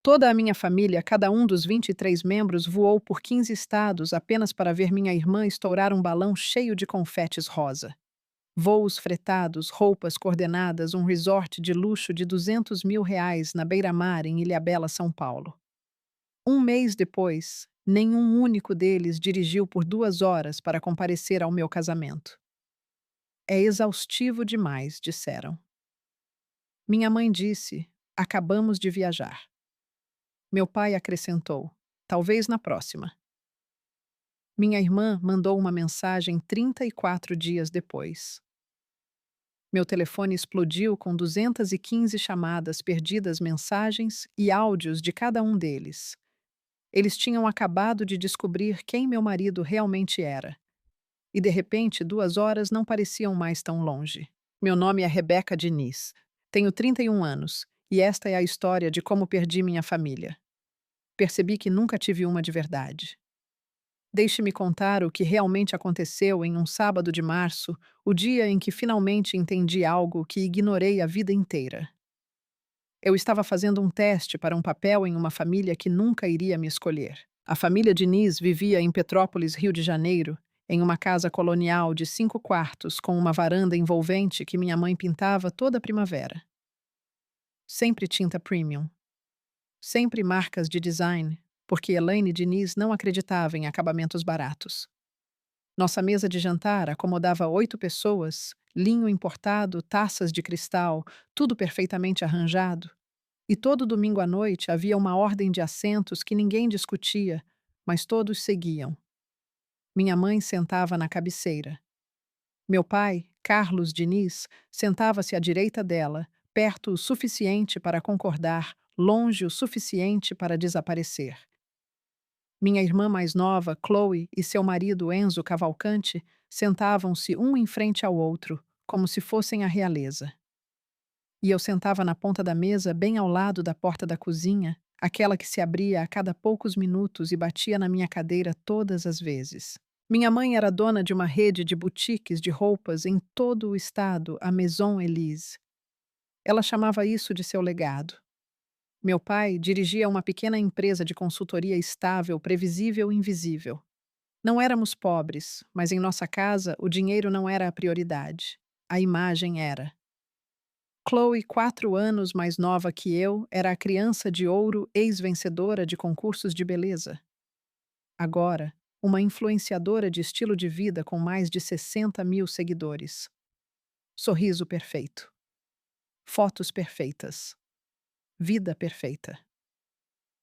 Toda a minha família, cada um dos 23 membros, voou por 15 estados apenas para ver minha irmã estourar um balão cheio de confetes rosa. Voos fretados, roupas coordenadas, um resort de luxo de R$ 200.000 na beira-mar em Ilhabela, São Paulo. Um mês depois, nenhum único deles dirigiu por 2 horas para comparecer ao meu casamento. É exaustivo demais, disseram. Minha mãe disse: acabamos de viajar. Meu pai acrescentou: talvez na próxima. Minha irmã mandou uma mensagem 34 dias depois. Meu telefone explodiu com 215 chamadas perdidas, mensagens e áudios de cada um deles. Eles tinham acabado de descobrir quem meu marido realmente era. E de repente, 2 horas não pareciam mais tão longe. Meu nome é Rebeca Diniz. Tenho 31 anos e esta é a história de como perdi minha família. Percebi que nunca tive uma de verdade. Deixe-me contar o que realmente aconteceu em um sábado de março, o dia em que finalmente entendi algo que ignorei a vida inteira. Eu estava fazendo um teste para um papel em uma família que nunca iria me escolher. A família Diniz vivia em Petrópolis, Rio de Janeiro, em uma casa colonial de 5 quartos com uma varanda envolvente que minha mãe pintava toda primavera. Sempre tinta premium. Sempre marcas de design, porque Elaine Diniz não acreditava em acabamentos baratos. Nossa mesa de jantar acomodava 8 pessoas, linho importado, taças de cristal, tudo perfeitamente arranjado. E todo domingo à noite havia uma ordem de assentos que ninguém discutia, mas todos seguiam. Minha mãe sentava na cabeceira. Meu pai, Carlos Diniz, sentava-se à direita dela, perto o suficiente para concordar, longe o suficiente para desaparecer. Minha irmã mais nova, Chloe, e seu marido Enzo Cavalcante sentavam-se um em frente ao outro, como se fossem a realeza. E eu sentava na ponta da mesa, bem ao lado da porta da cozinha, aquela que se abria a cada poucos minutos e batia na minha cadeira todas as vezes. Minha mãe era dona de uma rede de boutiques de roupas em todo o estado, a Maison Elise. Ela chamava isso de seu legado. Meu pai dirigia uma pequena empresa de consultoria estável, previsível e invisível. Não éramos pobres, mas em nossa casa o dinheiro não era a prioridade. A imagem era. Chloe, 4 anos mais nova que eu, era a criança de ouro ex-vencedora de concursos de beleza. Agora, uma influenciadora de estilo de vida com mais de 60 mil seguidores. Sorriso perfeito. Fotos perfeitas. Vida perfeita.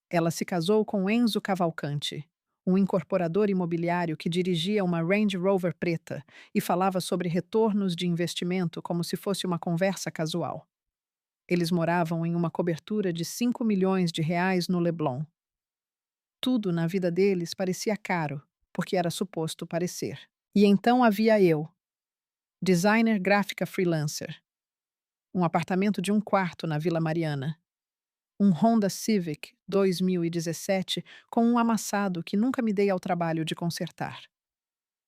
Ela se casou com Enzo Cavalcante, um incorporador imobiliário que dirigia uma Range Rover preta e falava sobre retornos de investimento como se fosse uma conversa casual. Eles moravam em uma cobertura de 5 milhões de reais no Leblon. Tudo na vida deles parecia caro, porque era suposto parecer. E então havia eu, designer gráfica freelancer. Um apartamento de 1 quarto na Vila Mariana. Um Honda Civic 2017 com um amassado que nunca me dei ao trabalho de consertar.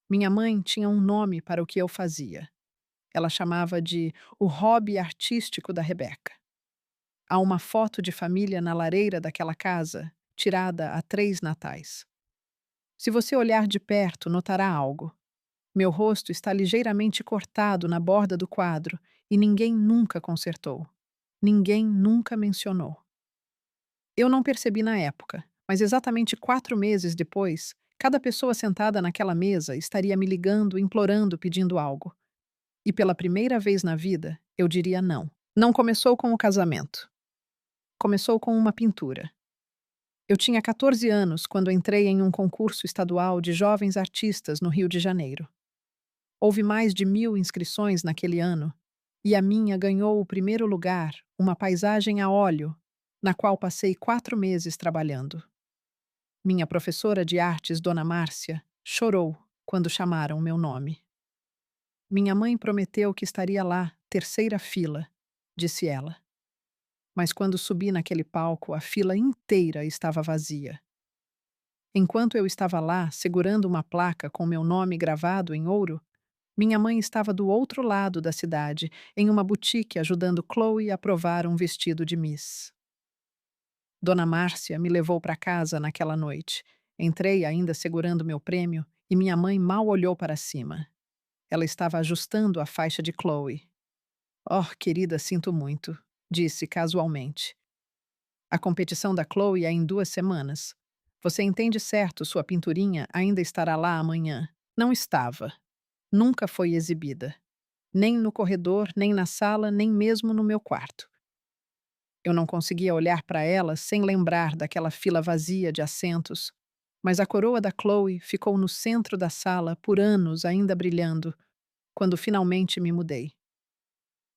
Minha mãe tinha um nome para o que eu fazia. Ela chamava de o hobby artístico da Rebeca. Há uma foto de família na lareira daquela casa, tirada há 3 natais. Se você olhar de perto, notará algo. Meu rosto está ligeiramente cortado na borda do quadro e ninguém nunca consertou. Ninguém nunca mencionou. Eu não percebi na época, mas exatamente 4 meses depois, cada pessoa sentada naquela mesa estaria me ligando, implorando, pedindo algo. E pela primeira vez na vida, eu diria não. Não começou com o casamento. Começou com uma pintura. Eu tinha 14 anos quando entrei em um concurso estadual de jovens artistas no Rio de Janeiro. Houve mais de 1.000 inscrições naquele ano, e a minha ganhou o primeiro lugar, uma paisagem a óleo, na qual passei 4 meses trabalhando. Minha professora de artes, Dona Márcia, chorou quando chamaram meu nome. Minha mãe prometeu que estaria lá, terceira fila, disse ela. Mas quando subi naquele palco, a fila inteira estava vazia. Enquanto eu estava lá, segurando uma placa com meu nome gravado em ouro, minha mãe estava do outro lado da cidade, em uma boutique, ajudando Chloe a provar um vestido de Miss. Dona Márcia me levou para casa naquela noite. Entrei ainda segurando meu prêmio e minha mãe mal olhou para cima. Ela estava ajustando a faixa de Chloe. Oh, querida, sinto muito, disse casualmente. A competição da Chloe é em 2 semanas. Você entende certo, sua pinturinha ainda estará lá amanhã. Não estava. Nunca foi exibida. Nem no corredor, nem na sala, nem mesmo no meu quarto. Eu não conseguia olhar para ela sem lembrar daquela fila vazia de assentos, mas a coroa da Chloe ficou no centro da sala por anos ainda brilhando, quando finalmente me mudei.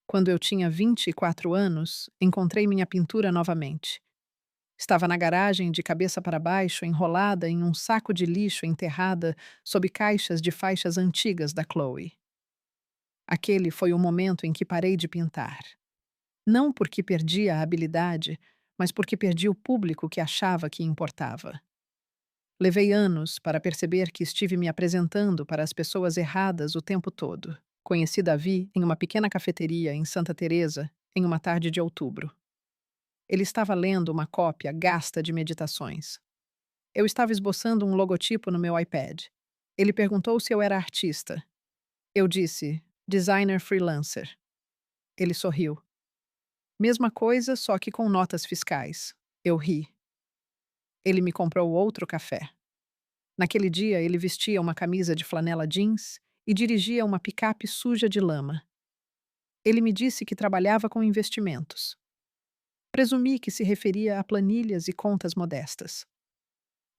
Quando eu tinha 24 anos, encontrei minha pintura novamente. Estava na garagem de cabeça para baixo, enrolada em um saco de lixo enterrada sob caixas de faixas antigas da Chloe. Aquele foi o momento em que parei de pintar. Não porque perdi a habilidade, mas porque perdi o público que achava que importava. Levei anos para perceber que estive me apresentando para as pessoas erradas o tempo todo. Conheci Davi em uma pequena cafeteria em Santa Teresa, em uma tarde de outubro. Ele estava lendo uma cópia gasta de meditações. Eu estava esboçando um logotipo no meu iPad. Ele perguntou se eu era artista. Eu disse, designer freelancer. Ele sorriu. Mesma coisa, só que com notas fiscais. Eu ri. Ele me comprou outro café. Naquele dia, ele vestia uma camisa de flanela jeans e dirigia uma picape suja de lama. Ele me disse que trabalhava com investimentos. Presumi que se referia a planilhas e contas modestas.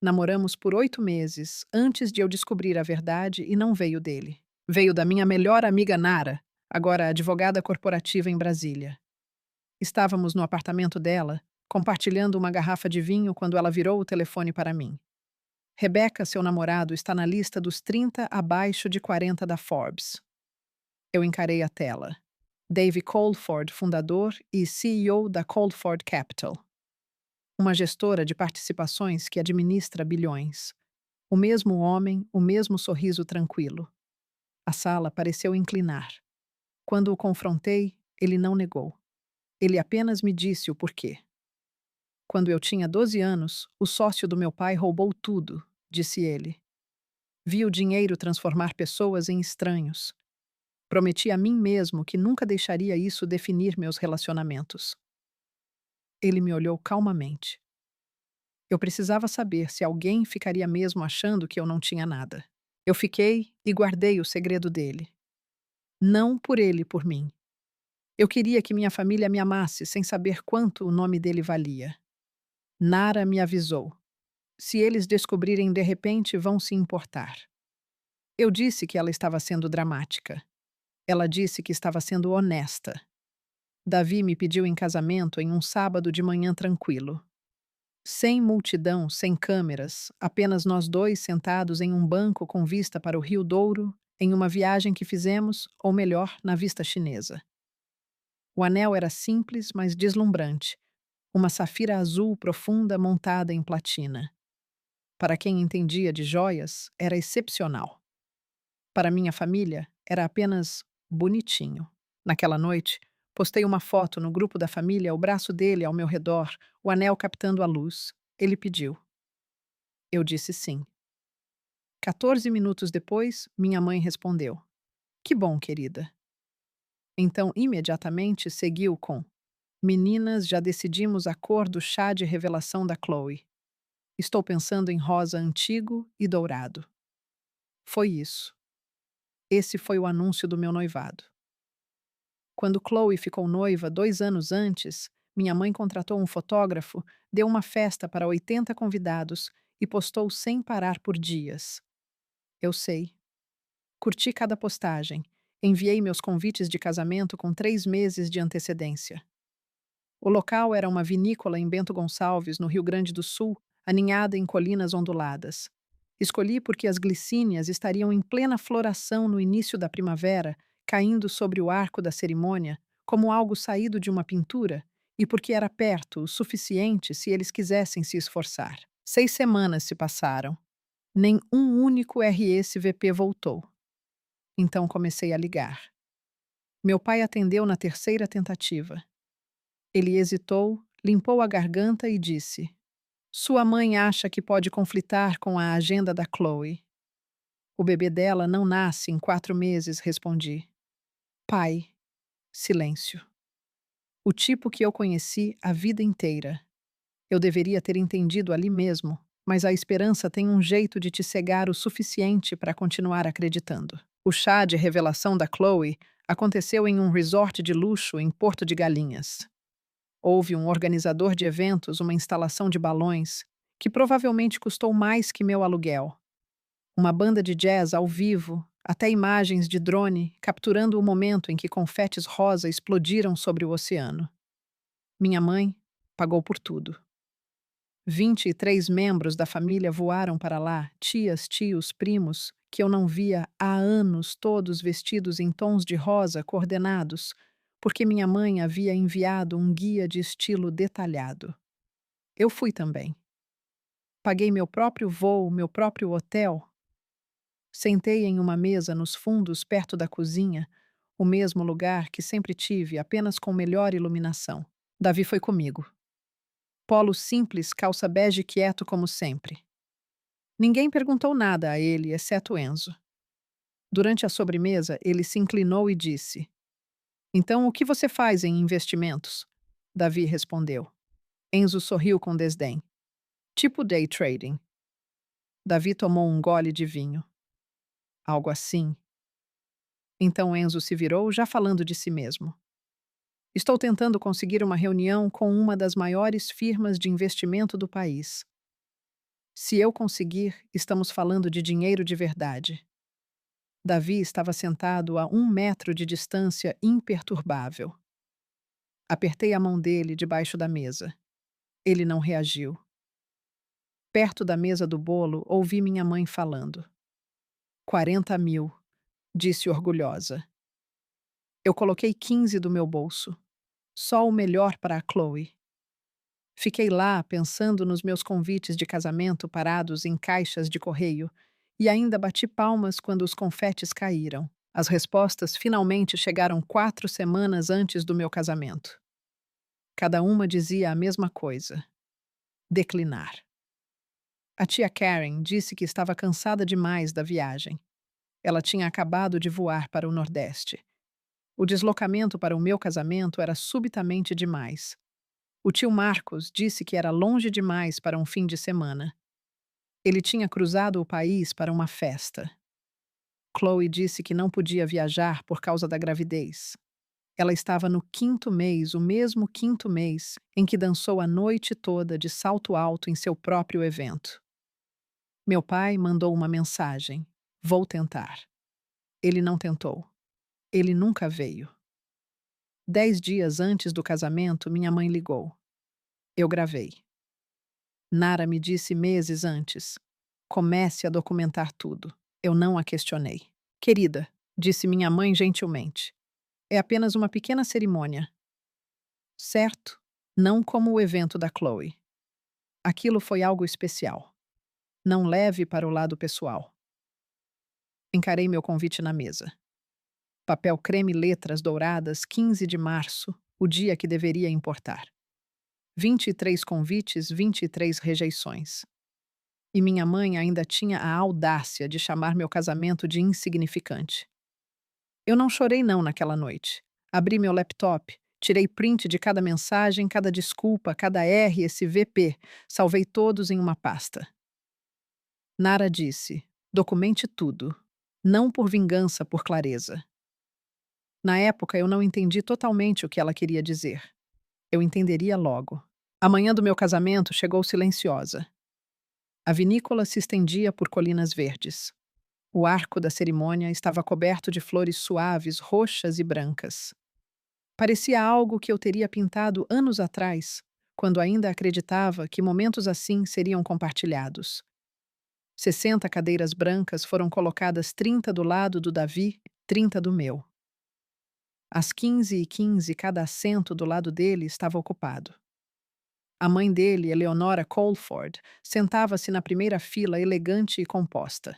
Namoramos por 8 meses antes de eu descobrir a verdade e não veio dele. Veio da minha melhor amiga Nara, agora advogada corporativa em Brasília. Estávamos no apartamento dela, compartilhando uma garrafa de vinho quando ela virou o telefone para mim. Rebecca, seu namorado, está na lista dos 30 abaixo de 40 da Forbes. Eu encarei a tela. Dave Colford, fundador e CEO da Colford Capital. Uma gestora de participações que administra bilhões. O mesmo homem, o mesmo sorriso tranquilo. A sala pareceu inclinar. Quando o confrontei, ele não negou. Ele apenas me disse o porquê. Quando eu tinha 12 anos, o sócio do meu pai roubou tudo, disse ele. Vi o dinheiro transformar pessoas em estranhos. Prometi a mim mesmo que nunca deixaria isso definir meus relacionamentos. Ele me olhou calmamente. Eu precisava saber se alguém ficaria mesmo achando que eu não tinha nada. Eu fiquei e guardei o segredo dele. Não por ele e por mim. Eu queria que minha família me amasse sem saber quanto o nome dele valia. Nara me avisou. Se eles descobrirem de repente, vão se importar. Eu disse que ela estava sendo dramática. Ela disse que estava sendo honesta. Davi me pediu em casamento em um sábado de manhã tranquilo. Sem multidão, sem câmeras, apenas nós dois sentados em um banco com vista para o Rio Douro, em uma viagem que fizemos, ou melhor, na vista chinesa. O anel era simples, mas deslumbrante. Uma safira azul profunda montada em platina. Para quem entendia de joias, era excepcional. Para minha família, era apenas bonitinho. Naquela noite, postei uma foto no grupo da família, o braço dele ao meu redor, o anel captando a luz. Ele pediu. Eu disse sim. 14 minutos depois, minha mãe respondeu. Que bom, querida. Então, imediatamente, seguiu com: Meninas, já decidimos a cor do chá de revelação da Chloe. Estou pensando em rosa antigo e dourado. Foi isso. Esse foi o anúncio do meu noivado. Quando Chloe ficou noiva 2 anos antes, minha mãe contratou um fotógrafo, deu uma festa para 80 convidados e postou sem parar por dias. Eu sei. Curti cada postagem. Enviei meus convites de casamento com 3 meses de antecedência. O local era uma vinícola em Bento Gonçalves, no Rio Grande do Sul, aninhada em colinas onduladas. Escolhi porque as glicínias estariam em plena floração no início da primavera, caindo sobre o arco da cerimônia, como algo saído de uma pintura, e porque era perto o suficiente se eles quisessem se esforçar. 6 semanas se passaram. Nem um único RSVP voltou. Então comecei a ligar. Meu pai atendeu na terceira tentativa. Ele hesitou, Limpou a garganta e disse: Sua mãe acha que pode conflitar com a agenda da Chloe. O bebê dela não nasce em 4 meses, respondi. Pai. Silêncio. O tipo que eu conheci a vida inteira. Eu deveria ter entendido ali mesmo, mas a esperança tem um jeito de te cegar o suficiente para continuar acreditando. O chá de revelação da Chloe aconteceu em um resort de luxo em Porto de Galinhas. Houve um organizador de eventos, uma instalação de balões, que provavelmente custou mais que meu aluguel. Uma banda de jazz ao vivo, até imagens de drone capturando o momento em que confetes rosa explodiram sobre o oceano. Minha mãe pagou por tudo. 23 membros da família voaram para lá, tias, tios, primos, que eu não via há anos, todos vestidos em tons de rosa coordenados, porque minha mãe havia enviado um guia de estilo detalhado. Eu fui também. Paguei meu próprio voo, meu próprio hotel. Sentei em uma mesa nos fundos perto da cozinha, o mesmo lugar que sempre tive, apenas com melhor iluminação. Davi foi comigo. Polo simples, calça bege quieto como sempre. Ninguém perguntou nada a ele, exceto Enzo. Durante a sobremesa, ele se inclinou e disse: Então, o que você faz em investimentos? Davi respondeu. Enzo sorriu com desdém. Tipo day trading. Davi tomou um gole de vinho. Algo assim. Então Enzo se virou, já falando de si mesmo. Estou tentando conseguir uma reunião com uma das maiores firmas de investimento do país. Se eu conseguir, estamos falando de dinheiro de verdade. Davi estava sentado a 1 metro de distância, imperturbável. Apertei a mão dele debaixo da mesa. Ele não reagiu. Perto da mesa do bolo, ouvi minha mãe falando. 40 mil, disse orgulhosa. Eu coloquei 15 do meu bolso. Só o melhor para a Chloe. Fiquei lá pensando nos meus convites de casamento parados em caixas de correio e ainda bati palmas quando os confetes caíram. As respostas finalmente chegaram 4 semanas antes do meu casamento. Cada uma dizia a mesma coisa: declinar. A tia Karen disse que estava cansada demais da viagem. Ela tinha acabado de voar para o Nordeste. O deslocamento para o meu casamento era subitamente demais. O tio Marcos disse que era longe demais para um fim de semana. Ele tinha cruzado o país para uma festa. Chloe disse que não podia viajar por causa da gravidez. Ela estava no 5º mês, o mesmo 5º mês, em que dançou a noite toda de salto alto em seu próprio evento. Meu pai mandou uma mensagem: Vou tentar. Ele não tentou. Ele nunca veio. 10 dias antes do casamento, minha mãe ligou. Eu gravei. Nara me disse meses antes: Comece a documentar tudo. Eu não a questionei. Querida, disse minha mãe gentilmente, é apenas uma pequena cerimônia. Certo? Não como o evento da Chloe. Aquilo foi algo especial. Não leve para o lado pessoal. Encarei meu convite na mesa. Papel creme letras douradas, 15 de março, o dia que deveria importar. 23 convites, 23 rejeições. E minha mãe ainda tinha a audácia de chamar meu casamento de insignificante. Eu não chorei não naquela noite. Abri meu laptop, tirei print de cada mensagem, cada desculpa, cada RSVP, salvei todos em uma pasta. Nara disse: documente tudo. Não por vingança, por clareza. Na época eu não entendi totalmente o que ela queria dizer. Eu entenderia logo. A manhã do meu casamento chegou silenciosa. A vinícola se estendia por colinas verdes. O arco da cerimônia estava coberto de flores suaves, roxas e brancas. Parecia algo que eu teria pintado anos atrás, quando ainda acreditava que momentos assim seriam compartilhados. 60 cadeiras brancas foram colocadas 30 do lado do Davi, 30 do meu. Às 15h15, cada assento do lado dele estava ocupado. A mãe dele, Eleonora Colford, sentava-se na primeira fila elegante e composta.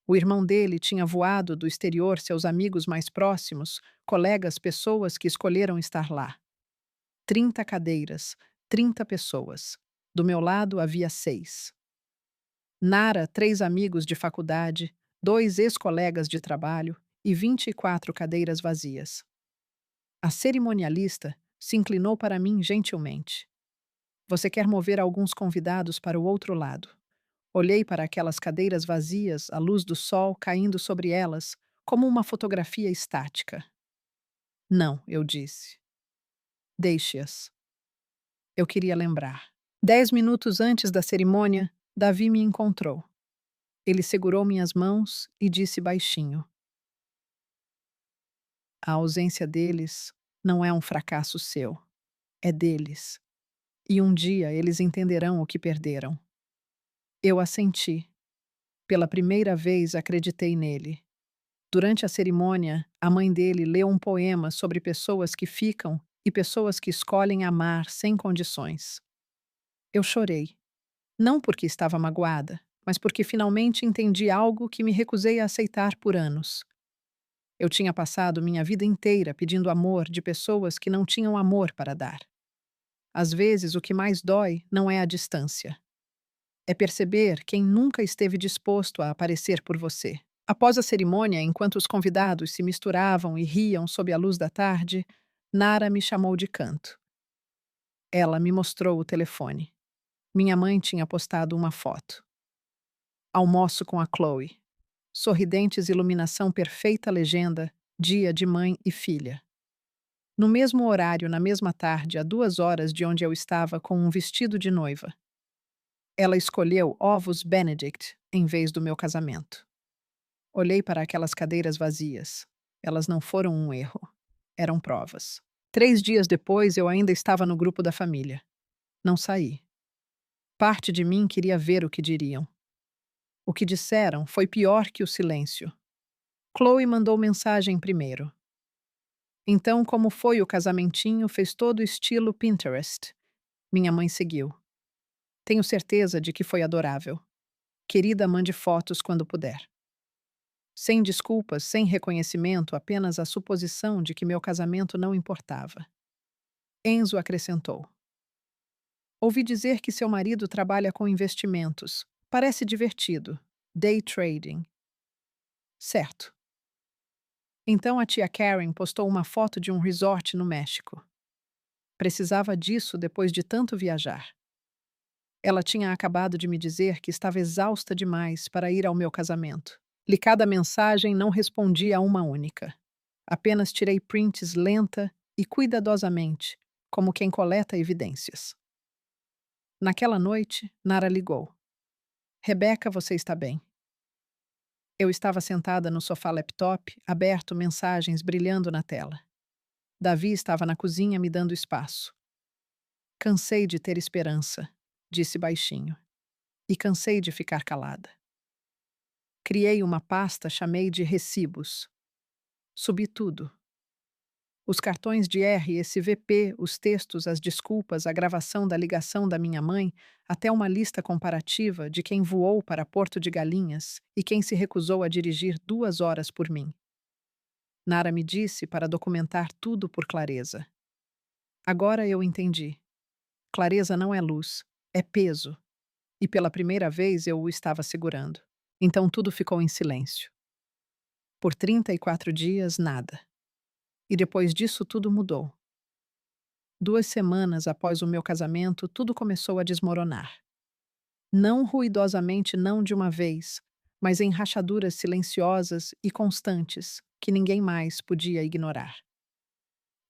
O irmão dele tinha voado do exterior seus amigos mais próximos, colegas, pessoas que escolheram estar lá. 30 cadeiras, 30 pessoas. Do meu lado havia 6. Nara, 3 amigos de faculdade, 2 ex-colegas de trabalho e 24 cadeiras vazias. A cerimonialista se inclinou para mim gentilmente. Você quer mover alguns convidados para o outro lado. Olhei para aquelas cadeiras vazias, a luz do sol caindo sobre elas, como uma fotografia estática. Não, eu disse. Deixe-as. Eu queria lembrar. 10 minutos antes da cerimônia, Davi me encontrou. Ele segurou minhas mãos e disse baixinho: A ausência deles não é um fracasso seu, é deles. E um dia eles entenderão o que perderam. Eu assenti. Pela primeira vez acreditei nele. Durante a cerimônia, a mãe dele leu um poema sobre pessoas que ficam e pessoas que escolhem amar sem condições. Eu chorei. Não porque estava magoada, mas porque finalmente entendi algo que me recusei a aceitar por anos. Eu tinha passado minha vida inteira pedindo amor de pessoas que não tinham amor para dar. Às vezes, o que mais dói não é a distância. É perceber quem nunca esteve disposto a aparecer por você. Após a cerimônia, enquanto os convidados se misturavam e riam sob a luz da tarde, Nara me chamou de canto. Ela me mostrou o telefone. Minha mãe tinha postado uma foto. Almoço com a Chloe. Sorridentes, iluminação perfeita, legenda, dia de mãe e filha. No mesmo horário, na mesma tarde, a 2 horas de onde eu estava com um vestido de noiva. Ela escolheu ovos Benedict em vez do meu casamento. Olhei para aquelas cadeiras vazias. Elas não foram um erro. Eram provas. 3 dias depois, eu ainda estava no grupo da família. Não saí. Parte de mim queria ver o que diriam. O que disseram foi pior que o silêncio. Chloe mandou mensagem primeiro. Então, como foi o casamentinho, fez todo o estilo Pinterest. Minha mãe seguiu. Tenho certeza de que foi adorável. Querida, mande fotos quando puder. Sem desculpas, sem reconhecimento, apenas a suposição de que meu casamento não importava. Enzo acrescentou. Ouvi dizer que seu marido trabalha com investimentos. Parece divertido. Day trading. Certo. Então a tia Karen postou uma foto de um resort no México. Precisava disso depois de tanto viajar. Ela tinha acabado de me dizer que estava exausta demais para ir ao meu casamento. Li cada mensagem, não respondi a uma única. Apenas tirei prints lenta e cuidadosamente, como quem coleta evidências. Naquela noite, Nara ligou. Rebeca, você está bem? Eu estava sentada no sofá laptop, aberto, mensagens brilhando na tela. Davi estava na cozinha me dando espaço. Cansei de ter esperança, disse baixinho. E cansei de ficar calada. Criei uma pasta, chamei de recibos. Subi tudo. Os cartões de RSVP, os textos, as desculpas, a gravação da ligação da minha mãe, até uma lista comparativa de quem voou para Porto de Galinhas e quem se recusou a dirigir 2 horas por mim. Nara me disse para documentar tudo por clareza. Agora eu entendi. Clareza não é luz, é peso. E pela primeira vez eu o estava segurando. Então tudo ficou em silêncio. Por 34 dias, nada. E depois disso tudo mudou. 2 semanas após o meu casamento, tudo começou a desmoronar. Não ruidosamente, não de uma vez, mas em rachaduras silenciosas e constantes que ninguém mais podia ignorar.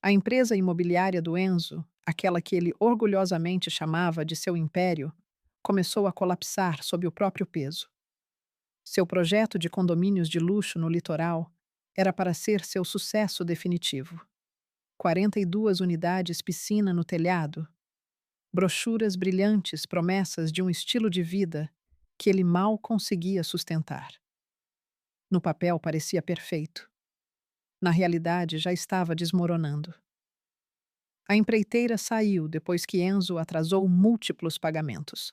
A empresa imobiliária do Enzo, aquela que ele orgulhosamente chamava de seu império, começou a colapsar sob o próprio peso. Seu projeto de condomínios de luxo no litoral era para ser seu sucesso definitivo. 42 unidades, piscina no telhado, brochuras brilhantes, promessas de um estilo de vida que ele mal conseguia sustentar. No papel parecia perfeito. Na realidade, já estava desmoronando. A empreiteira saiu depois que Enzo atrasou múltiplos pagamentos.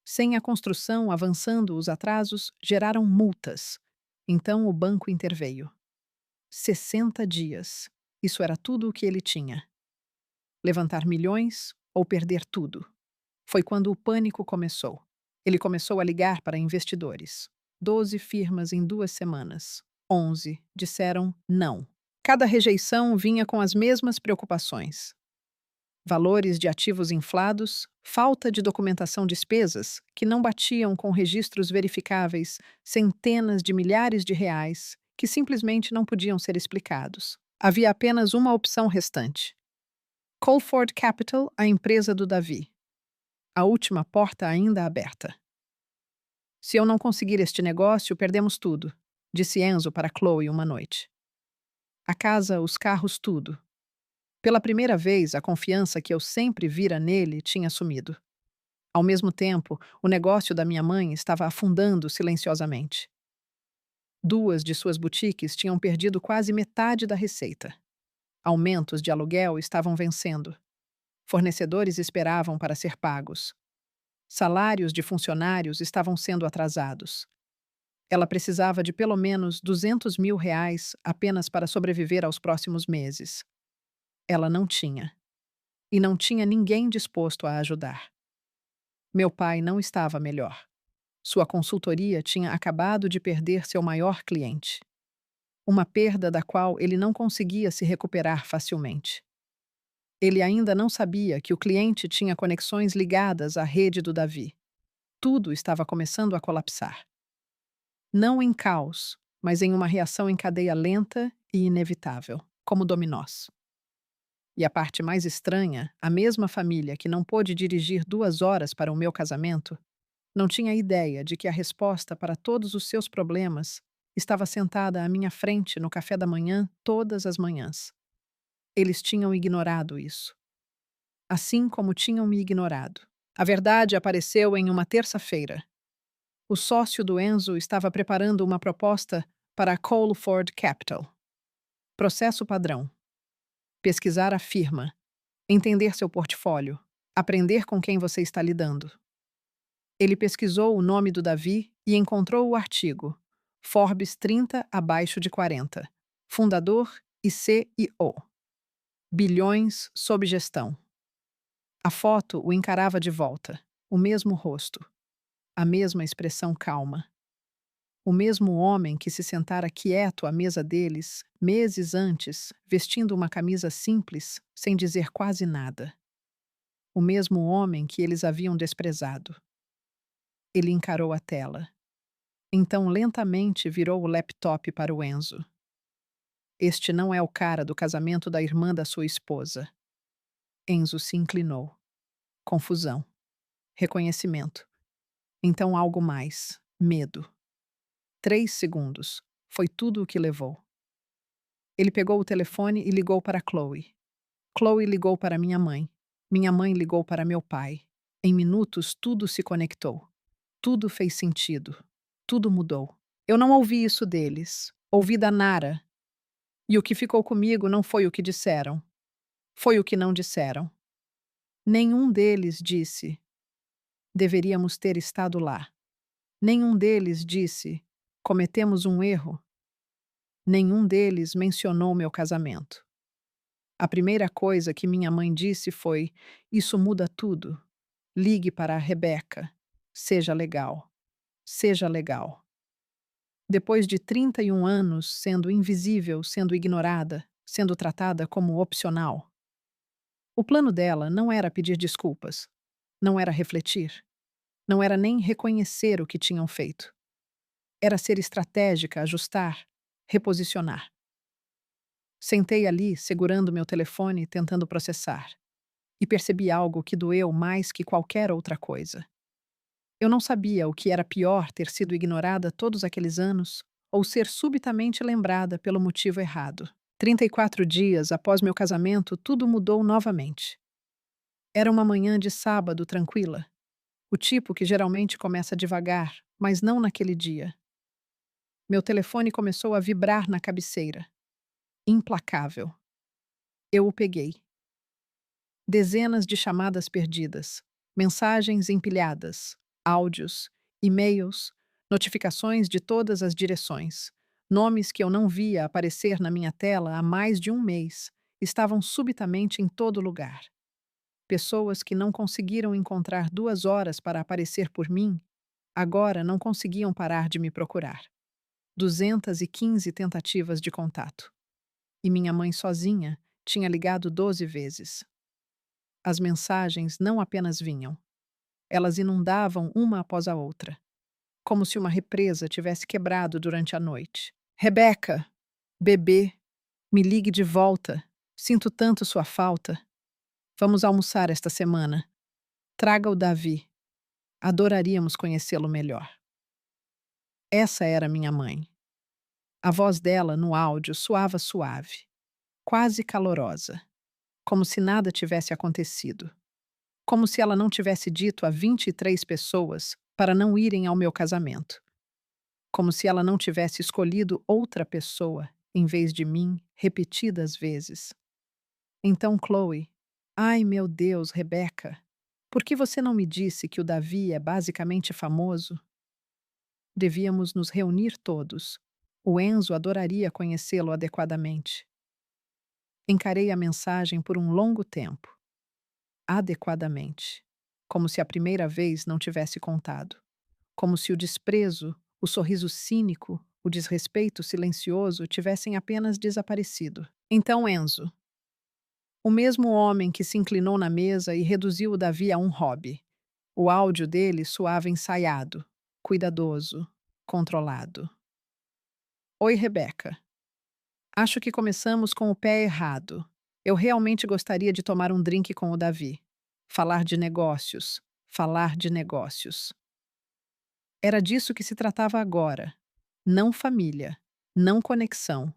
Sem a construção avançando, os atrasos geraram multas. Então o banco interveio. 60 dias. Isso era tudo o que ele tinha. Levantar milhões ou perder tudo. Foi quando o pânico começou. Ele começou a ligar para investidores. 12 firmas em 2 semanas. 11 disseram não. Cada rejeição vinha com as mesmas preocupações. Valores de ativos inflados, falta de documentação despesas, que não batiam com registros verificáveis, centenas de milhares de reais, que simplesmente não podiam ser explicados. Havia apenas uma opção restante. Colford Capital, a empresa do Davi. A última porta ainda aberta. Se eu não conseguir este negócio, perdemos tudo, disse Enzo para Chloe uma noite. A casa, os carros, tudo. Pela primeira vez, a confiança que eu sempre vira nele tinha sumido. Ao mesmo tempo, o negócio da minha mãe estava afundando silenciosamente. 2 de suas boutiques tinham perdido quase metade da receita. Aumentos de aluguel estavam vencendo. Fornecedores esperavam para ser pagos. Salários de funcionários estavam sendo atrasados. Ela precisava de pelo menos R$ 200.000 apenas para sobreviver aos próximos meses. Ela não tinha. E não tinha ninguém disposto a ajudar. Meu pai não estava melhor. Sua consultoria tinha acabado de perder seu maior cliente. Uma perda da qual ele não conseguia se recuperar facilmente. Ele ainda não sabia que o cliente tinha conexões ligadas à rede do Davi. Tudo estava começando a colapsar. Não em caos, mas em uma reação em cadeia lenta e inevitável, como dominós. E a parte mais estranha, a mesma família que não pôde dirigir 2 horas para o meu casamento, não tinha ideia de que a resposta para todos os seus problemas estava sentada à minha frente no café da manhã todas as manhãs. Eles tinham ignorado isso. Assim como tinham me ignorado. A verdade apareceu em uma terça-feira. O sócio do Enzo estava preparando uma proposta para a Colford Capital. Processo padrão. Pesquisar a firma. Entender seu portfólio. Aprender com quem você está lidando. Ele pesquisou o nome do Davi e encontrou o artigo Forbes 30 abaixo de 40. Fundador e CEO. Bilhões sob gestão. A foto o encarava de volta. O mesmo rosto. A mesma expressão calma. O mesmo homem que se sentara quieto à mesa deles, meses antes, vestindo uma camisa simples, sem dizer quase nada. O mesmo homem que eles haviam desprezado. Ele encarou a tela. Então lentamente virou o laptop para o Enzo. Este não é o cara do casamento da irmã da sua esposa. Enzo se inclinou. Confusão. Reconhecimento. Então algo mais. Medo. 3 segundos. Foi tudo o que levou. Ele pegou o telefone e ligou para Chloe. Chloe ligou para minha mãe. Minha mãe ligou para meu pai. Em minutos tudo se conectou. Tudo fez sentido. Tudo mudou. Eu não ouvi isso deles. Ouvi da Nara. E o que ficou comigo não foi o que disseram. Foi o que não disseram. Nenhum deles disse: deveríamos ter estado lá. Nenhum deles disse: cometemos um erro. Nenhum deles mencionou meu casamento. A primeira coisa que minha mãe disse foi: isso muda tudo. Ligue para a Rebeca. Seja legal. Seja legal. Depois de 31 anos sendo invisível, sendo ignorada, sendo tratada como opcional. O plano dela não era pedir desculpas, não era refletir, não era nem reconhecer o que tinham feito. Era ser estratégica, ajustar, reposicionar. Sentei ali, segurando meu telefone, tentando processar, e percebi algo que doeu mais que qualquer outra coisa. Eu não sabia o que era pior ter sido ignorada todos aqueles anos ou ser subitamente lembrada pelo motivo errado. 34 dias após meu casamento, tudo mudou novamente. Era uma manhã de sábado tranquila. O tipo que geralmente começa devagar, mas não naquele dia. Meu telefone começou a vibrar na cabeceira. Implacável. Eu o peguei. Dezenas de chamadas perdidas, mensagens empilhadas, áudios, e-mails, notificações de todas as direções. Nomes que eu não via aparecer na minha tela há mais de um mês estavam subitamente em todo lugar. Pessoas que não conseguiram encontrar 2 horas para aparecer por mim, agora não conseguiam parar de me procurar. 215 tentativas de contato. E minha mãe sozinha tinha ligado 12 vezes. As mensagens não apenas vinham, elas inundavam uma após a outra, como se uma represa tivesse quebrado durante a noite. Rebeca, bebê, me ligue de volta. Sinto tanto sua falta. Vamos almoçar esta semana. Traga o Davi. Adoraríamos conhecê-lo melhor. Essa era minha mãe. A voz dela, no áudio, soava suave, quase calorosa, como se nada tivesse acontecido. Como se ela não tivesse dito a 23 pessoas para não irem ao meu casamento. Como se ela não tivesse escolhido outra pessoa em vez de mim repetidas vezes. Então, Chloe, ai meu Deus, Rebeca, por que você não me disse que o Davi é basicamente famoso? Devíamos nos reunir todos. O Enzo adoraria conhecê-lo adequadamente. Encarei a mensagem por um longo tempo. Adequadamente. Como se a primeira vez não tivesse contado. Como se o desprezo, o sorriso cínico, o desrespeito silencioso tivessem apenas desaparecido. Então, Enzo, o mesmo homem que se inclinou na mesa e reduziu o Davi a um hobby. O áudio dele soava ensaiado, cuidadoso, controlado. Oi, Rebeca. Acho que começamos com o pé errado. Eu realmente gostaria de tomar um drink com o Davi. Falar de negócios. Falar de negócios. Era disso que se tratava agora. Não família. Não conexão.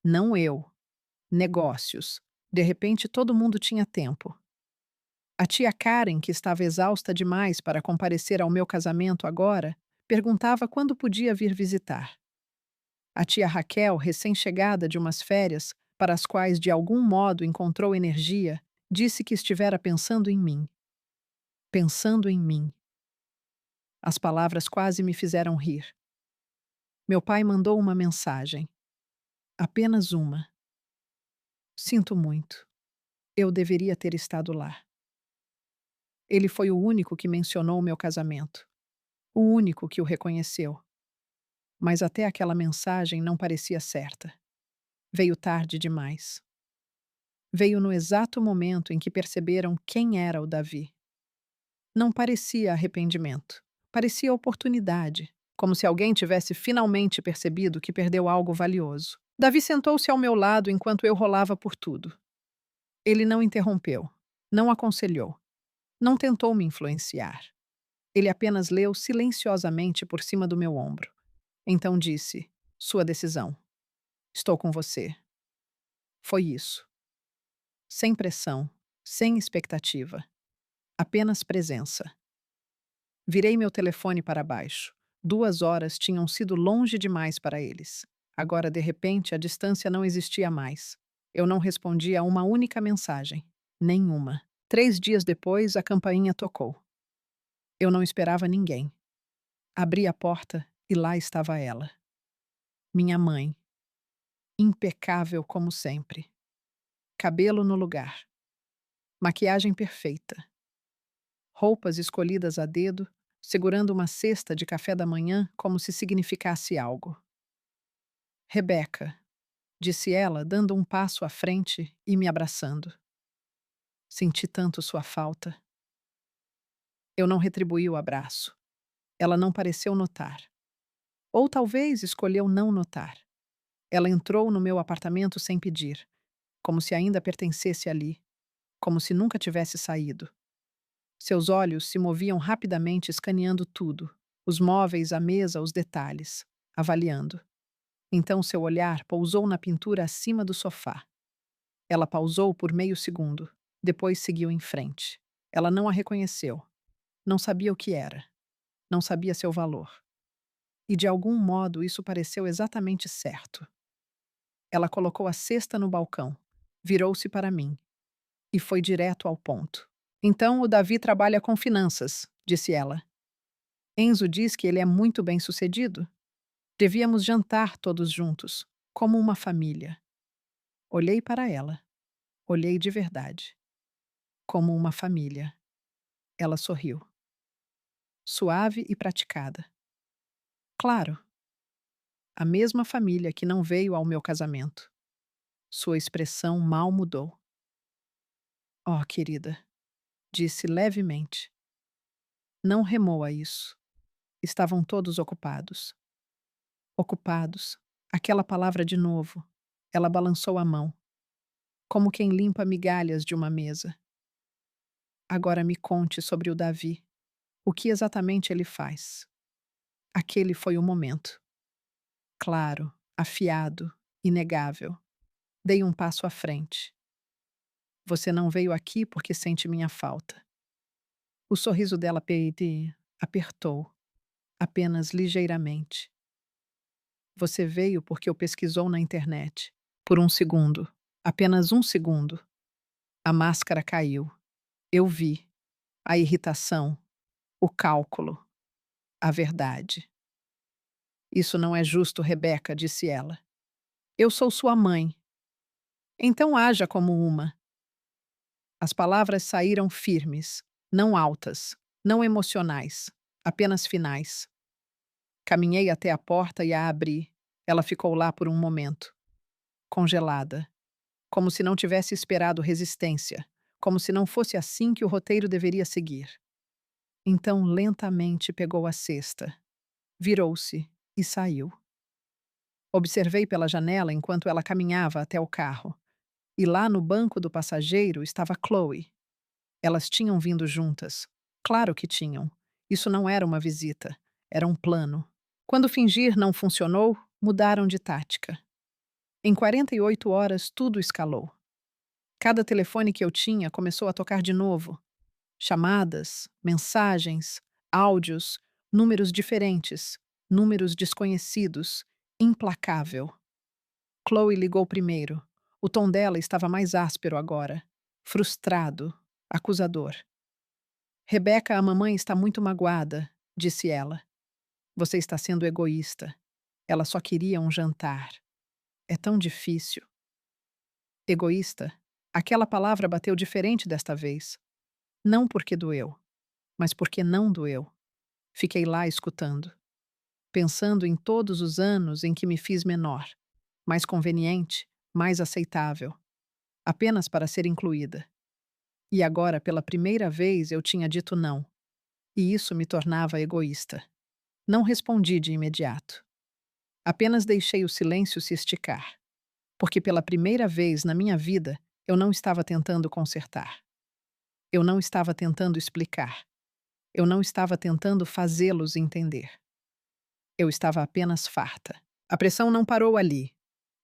Não eu. Negócios. De repente todo mundo tinha tempo. A tia Karen, que estava exausta demais para comparecer ao meu casamento agora, perguntava quando podia vir visitar. A tia Raquel, recém-chegada de umas férias, para as quais de algum modo encontrou energia, disse que estivera pensando em mim. Pensando em mim. As palavras quase me fizeram rir. Meu pai mandou uma mensagem. Apenas uma. Sinto muito. Eu deveria ter estado lá. Ele foi o único que mencionou o meu casamento. O único que o reconheceu. Mas até aquela mensagem não parecia certa. Veio tarde demais. Veio no exato momento em que perceberam quem era o Davi. Não parecia arrependimento. Parecia oportunidade, como se alguém tivesse finalmente percebido que perdeu algo valioso. Davi sentou-se ao meu lado enquanto eu rolava por tudo. Ele não interrompeu, não aconselhou, não tentou me influenciar. Ele apenas leu silenciosamente por cima do meu ombro. Então disse: Sua decisão. Estou com você. Foi isso. Sem pressão, sem expectativa. Apenas presença. Virei meu telefone para baixo. 2 horas tinham sido longe demais para eles. Agora, de repente, a distância não existia mais. Eu não respondia a uma única mensagem. Nenhuma. 3 dias depois, a campainha tocou. Eu não esperava ninguém. Abri a porta e lá estava ela. Minha mãe. Impecável como sempre. Cabelo no lugar. Maquiagem perfeita. Roupas escolhidas a dedo, segurando uma cesta de café da manhã como se significasse algo. Rebeca, disse ela, dando um passo à frente e me abraçando. Senti tanto sua falta. Eu não retribuí o abraço. Ela não pareceu notar. Ou talvez escolheu não notar. Ela entrou no meu apartamento sem pedir, como se ainda pertencesse ali, como se nunca tivesse saído. Seus olhos se moviam rapidamente escaneando tudo, os móveis, a mesa, os detalhes, avaliando. Então seu olhar pousou na pintura acima do sofá. Ela pausou por meio segundo, depois seguiu em frente. Ela não a reconheceu. Não sabia o que era. Não sabia seu valor. E de algum modo isso pareceu exatamente certo. Ela colocou a cesta no balcão, virou-se para mim e foi direto ao ponto. Então o Davi trabalha com finanças, disse ela. Enzo diz que ele é muito bem-sucedido. Devíamos jantar todos juntos, como uma família. Olhei para ela. Olhei de verdade. Como uma família. Ela sorriu. Suave e praticada. Claro, a mesma família que não veio ao meu casamento. Sua expressão mal mudou. Oh, querida, disse levemente. Não remoa isso. Estavam todos ocupados. Ocupados. Aquela palavra de novo. Ela balançou a mão, como quem limpa migalhas de uma mesa. Agora me conte sobre o Davi. O que exatamente ele faz? Aquele foi o momento. Claro, afiado, inegável. Dei um passo à frente. Você não veio aqui porque sente minha falta. O sorriso dela apertou, apenas ligeiramente. Você veio porque eu pesquisou na internet. Por um segundo. Apenas um segundo. A máscara caiu. Eu vi. A irritação. O cálculo. A verdade. Isso não é justo, Rebeca, disse ela. Eu sou sua mãe. Então haja como uma. As palavras saíram firmes, não altas, não emocionais, apenas finais. Caminhei até a porta e a abri. Ela ficou lá por um momento, congelada, como se não tivesse esperado resistência, como se não fosse assim que o roteiro deveria seguir. Então, lentamente pegou a cesta, virou-se e saiu. Observei pela janela enquanto ela caminhava até o carro. E lá no banco do passageiro estava Chloe. Elas tinham vindo juntas. Claro que tinham. Isso não era uma visita, era um plano. Quando fingir não funcionou, mudaram de tática. Em 48 horas, tudo escalou. Cada telefone que eu tinha começou a tocar de novo. Chamadas, mensagens, áudios, números diferentes, números desconhecidos, implacável. Chloe ligou primeiro. O tom dela estava mais áspero agora. Frustrado, acusador. Rebeca, a mamãe está muito magoada, disse ela. Você está sendo egoísta. Ela só queria um jantar. É tão difícil. Egoísta? Aquela palavra bateu diferente desta vez. Não porque doeu, mas porque não doeu. Fiquei lá escutando, pensando em todos os anos em que me fiz menor, mais conveniente, mais aceitável, apenas para ser incluída. E agora, pela primeira vez, eu tinha dito não, e isso me tornava egoísta. Não respondi de imediato. Apenas deixei o silêncio se esticar, porque pela primeira vez na minha vida eu não estava tentando consertar. Eu não estava tentando explicar. Eu não estava tentando fazê-los entender. Eu estava apenas farta. A pressão não parou ali.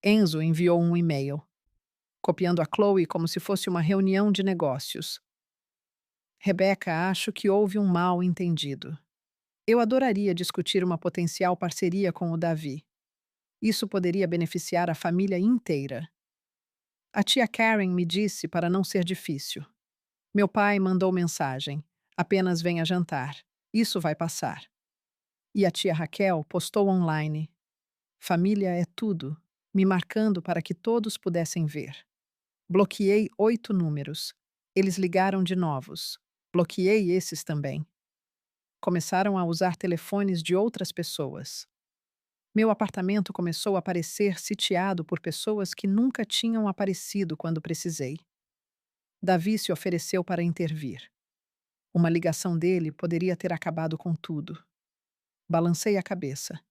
Enzo enviou um e-mail, copiando a Chloe como se fosse uma reunião de negócios. Rebeca, acho que houve um mal-entendido. Eu adoraria discutir uma potencial parceria com o Davi. Isso poderia beneficiar a família inteira. A tia Karen me disse para não ser difícil. Meu pai mandou mensagem. Apenas venha jantar. Isso vai passar. E a tia Raquel postou online. Família é tudo, me marcando para que todos pudessem ver. Bloqueei 8 números. Eles ligaram de novos. Bloqueei esses também. Começaram a usar telefones de outras pessoas. Meu apartamento começou a parecer sitiado por pessoas que nunca tinham aparecido quando precisei. Davi se ofereceu para intervir. Uma ligação dele poderia ter acabado com tudo. Balancei a cabeça.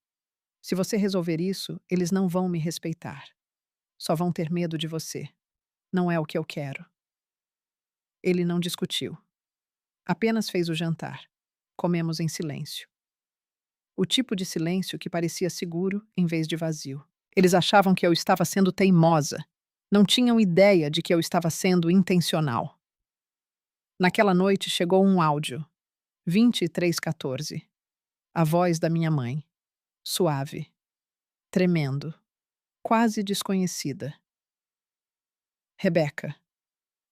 Se você resolver isso, eles não vão me respeitar. Só vão ter medo de você. Não é o que eu quero. Ele não discutiu. Apenas fez o jantar. Comemos em silêncio. O tipo de silêncio que parecia seguro em vez de vazio. Eles achavam que eu estava sendo teimosa. Não tinham ideia de que eu estava sendo intencional. Naquela noite chegou um áudio. 23:14. A voz da minha mãe. Suave. Tremendo. Quase desconhecida. Rebeca,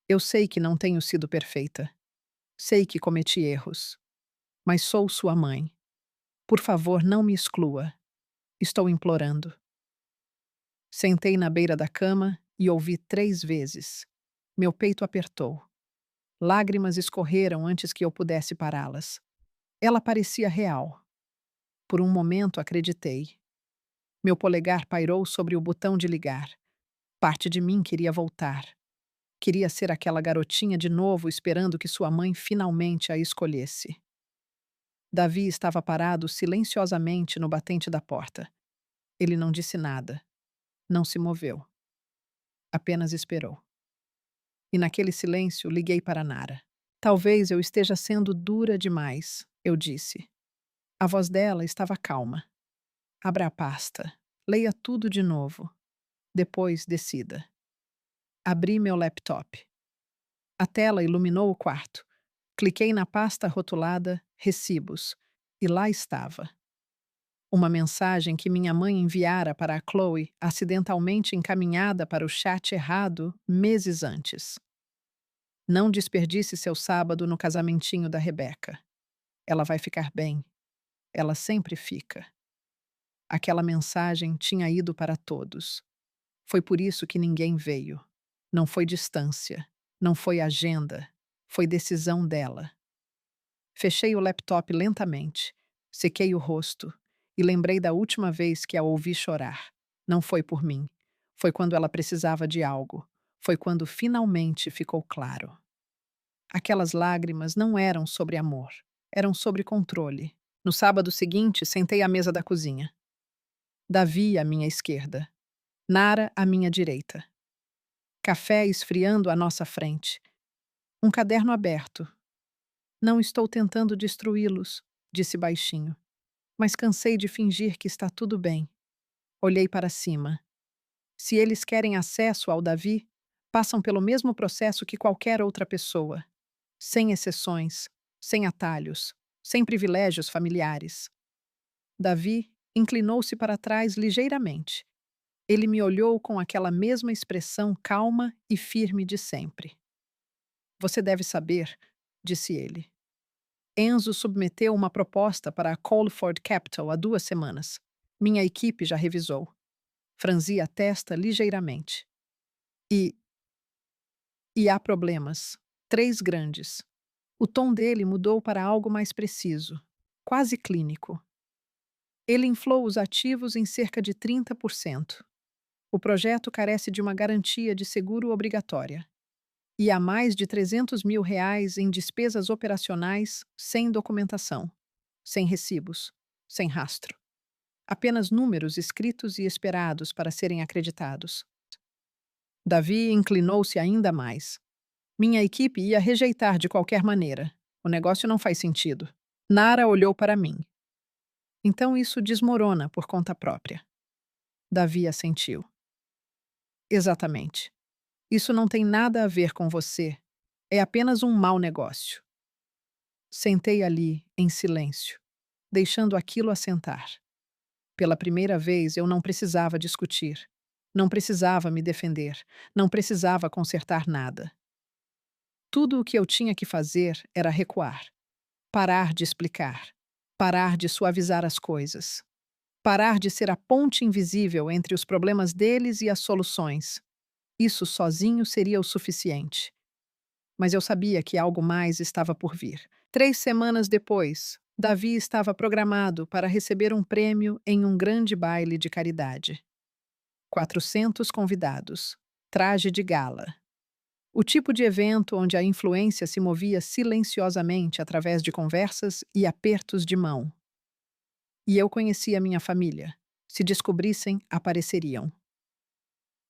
eu sei que não tenho sido perfeita. Sei que cometi erros. Mas sou sua mãe. Por favor, não me exclua. Estou implorando. Sentei na beira da cama e ouvi 3 vezes. Meu peito apertou. Lágrimas escorreram antes que eu pudesse pará-las. Ela parecia real. Por um momento acreditei. Meu polegar pairou sobre o botão de ligar. Parte de mim queria voltar. Queria ser aquela garotinha de novo, esperando que sua mãe finalmente a escolhesse. Davi estava parado silenciosamente no batente da porta. Ele não disse nada. Não se moveu. Apenas esperou. E naquele silêncio liguei para Nara. Talvez eu esteja sendo dura demais, eu disse. A voz dela estava calma. Abra a pasta. Leia tudo de novo. Depois decida. Abri meu laptop. A tela iluminou o quarto. Cliquei na pasta rotulada Recibos e lá estava. Uma mensagem que minha mãe enviara para a Chloe, acidentalmente encaminhada para o chat errado meses antes. Não desperdice seu sábado no casamentinho da Rebeca. Ela vai ficar bem. Ela sempre fica. Aquela mensagem tinha ido para todos. Foi por isso que ninguém veio. Não foi distância. Não foi agenda. Foi decisão dela. Fechei o laptop lentamente. Sequei o rosto. E lembrei da última vez que a ouvi chorar. Não foi por mim. Foi quando ela precisava de algo. Foi quando finalmente ficou claro. Aquelas lágrimas não eram sobre amor. Eram sobre controle. No sábado seguinte, sentei à mesa da cozinha. Davi à minha esquerda. Nara à minha direita. Café esfriando à nossa frente. Um caderno aberto. Não estou tentando destruí-los, disse baixinho. Mas cansei de fingir que está tudo bem. Olhei para cima. Se eles querem acesso ao Davi, passam pelo mesmo processo que qualquer outra pessoa. Sem exceções, sem atalhos, sem privilégios familiares. Davi inclinou-se para trás ligeiramente. Ele me olhou com aquela mesma expressão calma e firme de sempre. Você deve saber, disse ele. Enzo submeteu uma proposta para a Colford Capital há 2 semanas. Minha equipe já revisou. Franzi a testa ligeiramente. E. E há problemas. 3 grandes. O tom dele mudou para algo mais preciso, quase clínico. Ele inflou os ativos em cerca de 30%. O projeto carece de uma garantia de seguro obrigatória. E há mais de R$ 300.000 em despesas operacionais sem documentação, sem recibos, sem rastro. Apenas números escritos e esperados para serem acreditados. Davi inclinou-se ainda mais. Minha equipe ia rejeitar de qualquer maneira. O negócio não faz sentido. Nara olhou para mim. Então isso desmorona por conta própria. Davi assentiu. Exatamente. Isso não tem nada a ver com você. É apenas um mau negócio. Sentei ali, em silêncio, deixando aquilo assentar. Pela primeira vez eu não precisava discutir. Não precisava me defender. Não precisava consertar nada. Tudo o que eu tinha que fazer era recuar. Parar de explicar. Parar de suavizar as coisas. Parar de ser a ponte invisível entre os problemas deles e as soluções. Isso sozinho seria o suficiente. Mas eu sabia que algo mais estava por vir. 3 semanas depois, Davi estava programado para receber um prêmio em um grande baile de caridade. 400 convidados. Traje de gala. O tipo de evento onde a influência se movia silenciosamente através de conversas e apertos de mão. E eu conhecia minha família. Se descobrissem, apareceriam.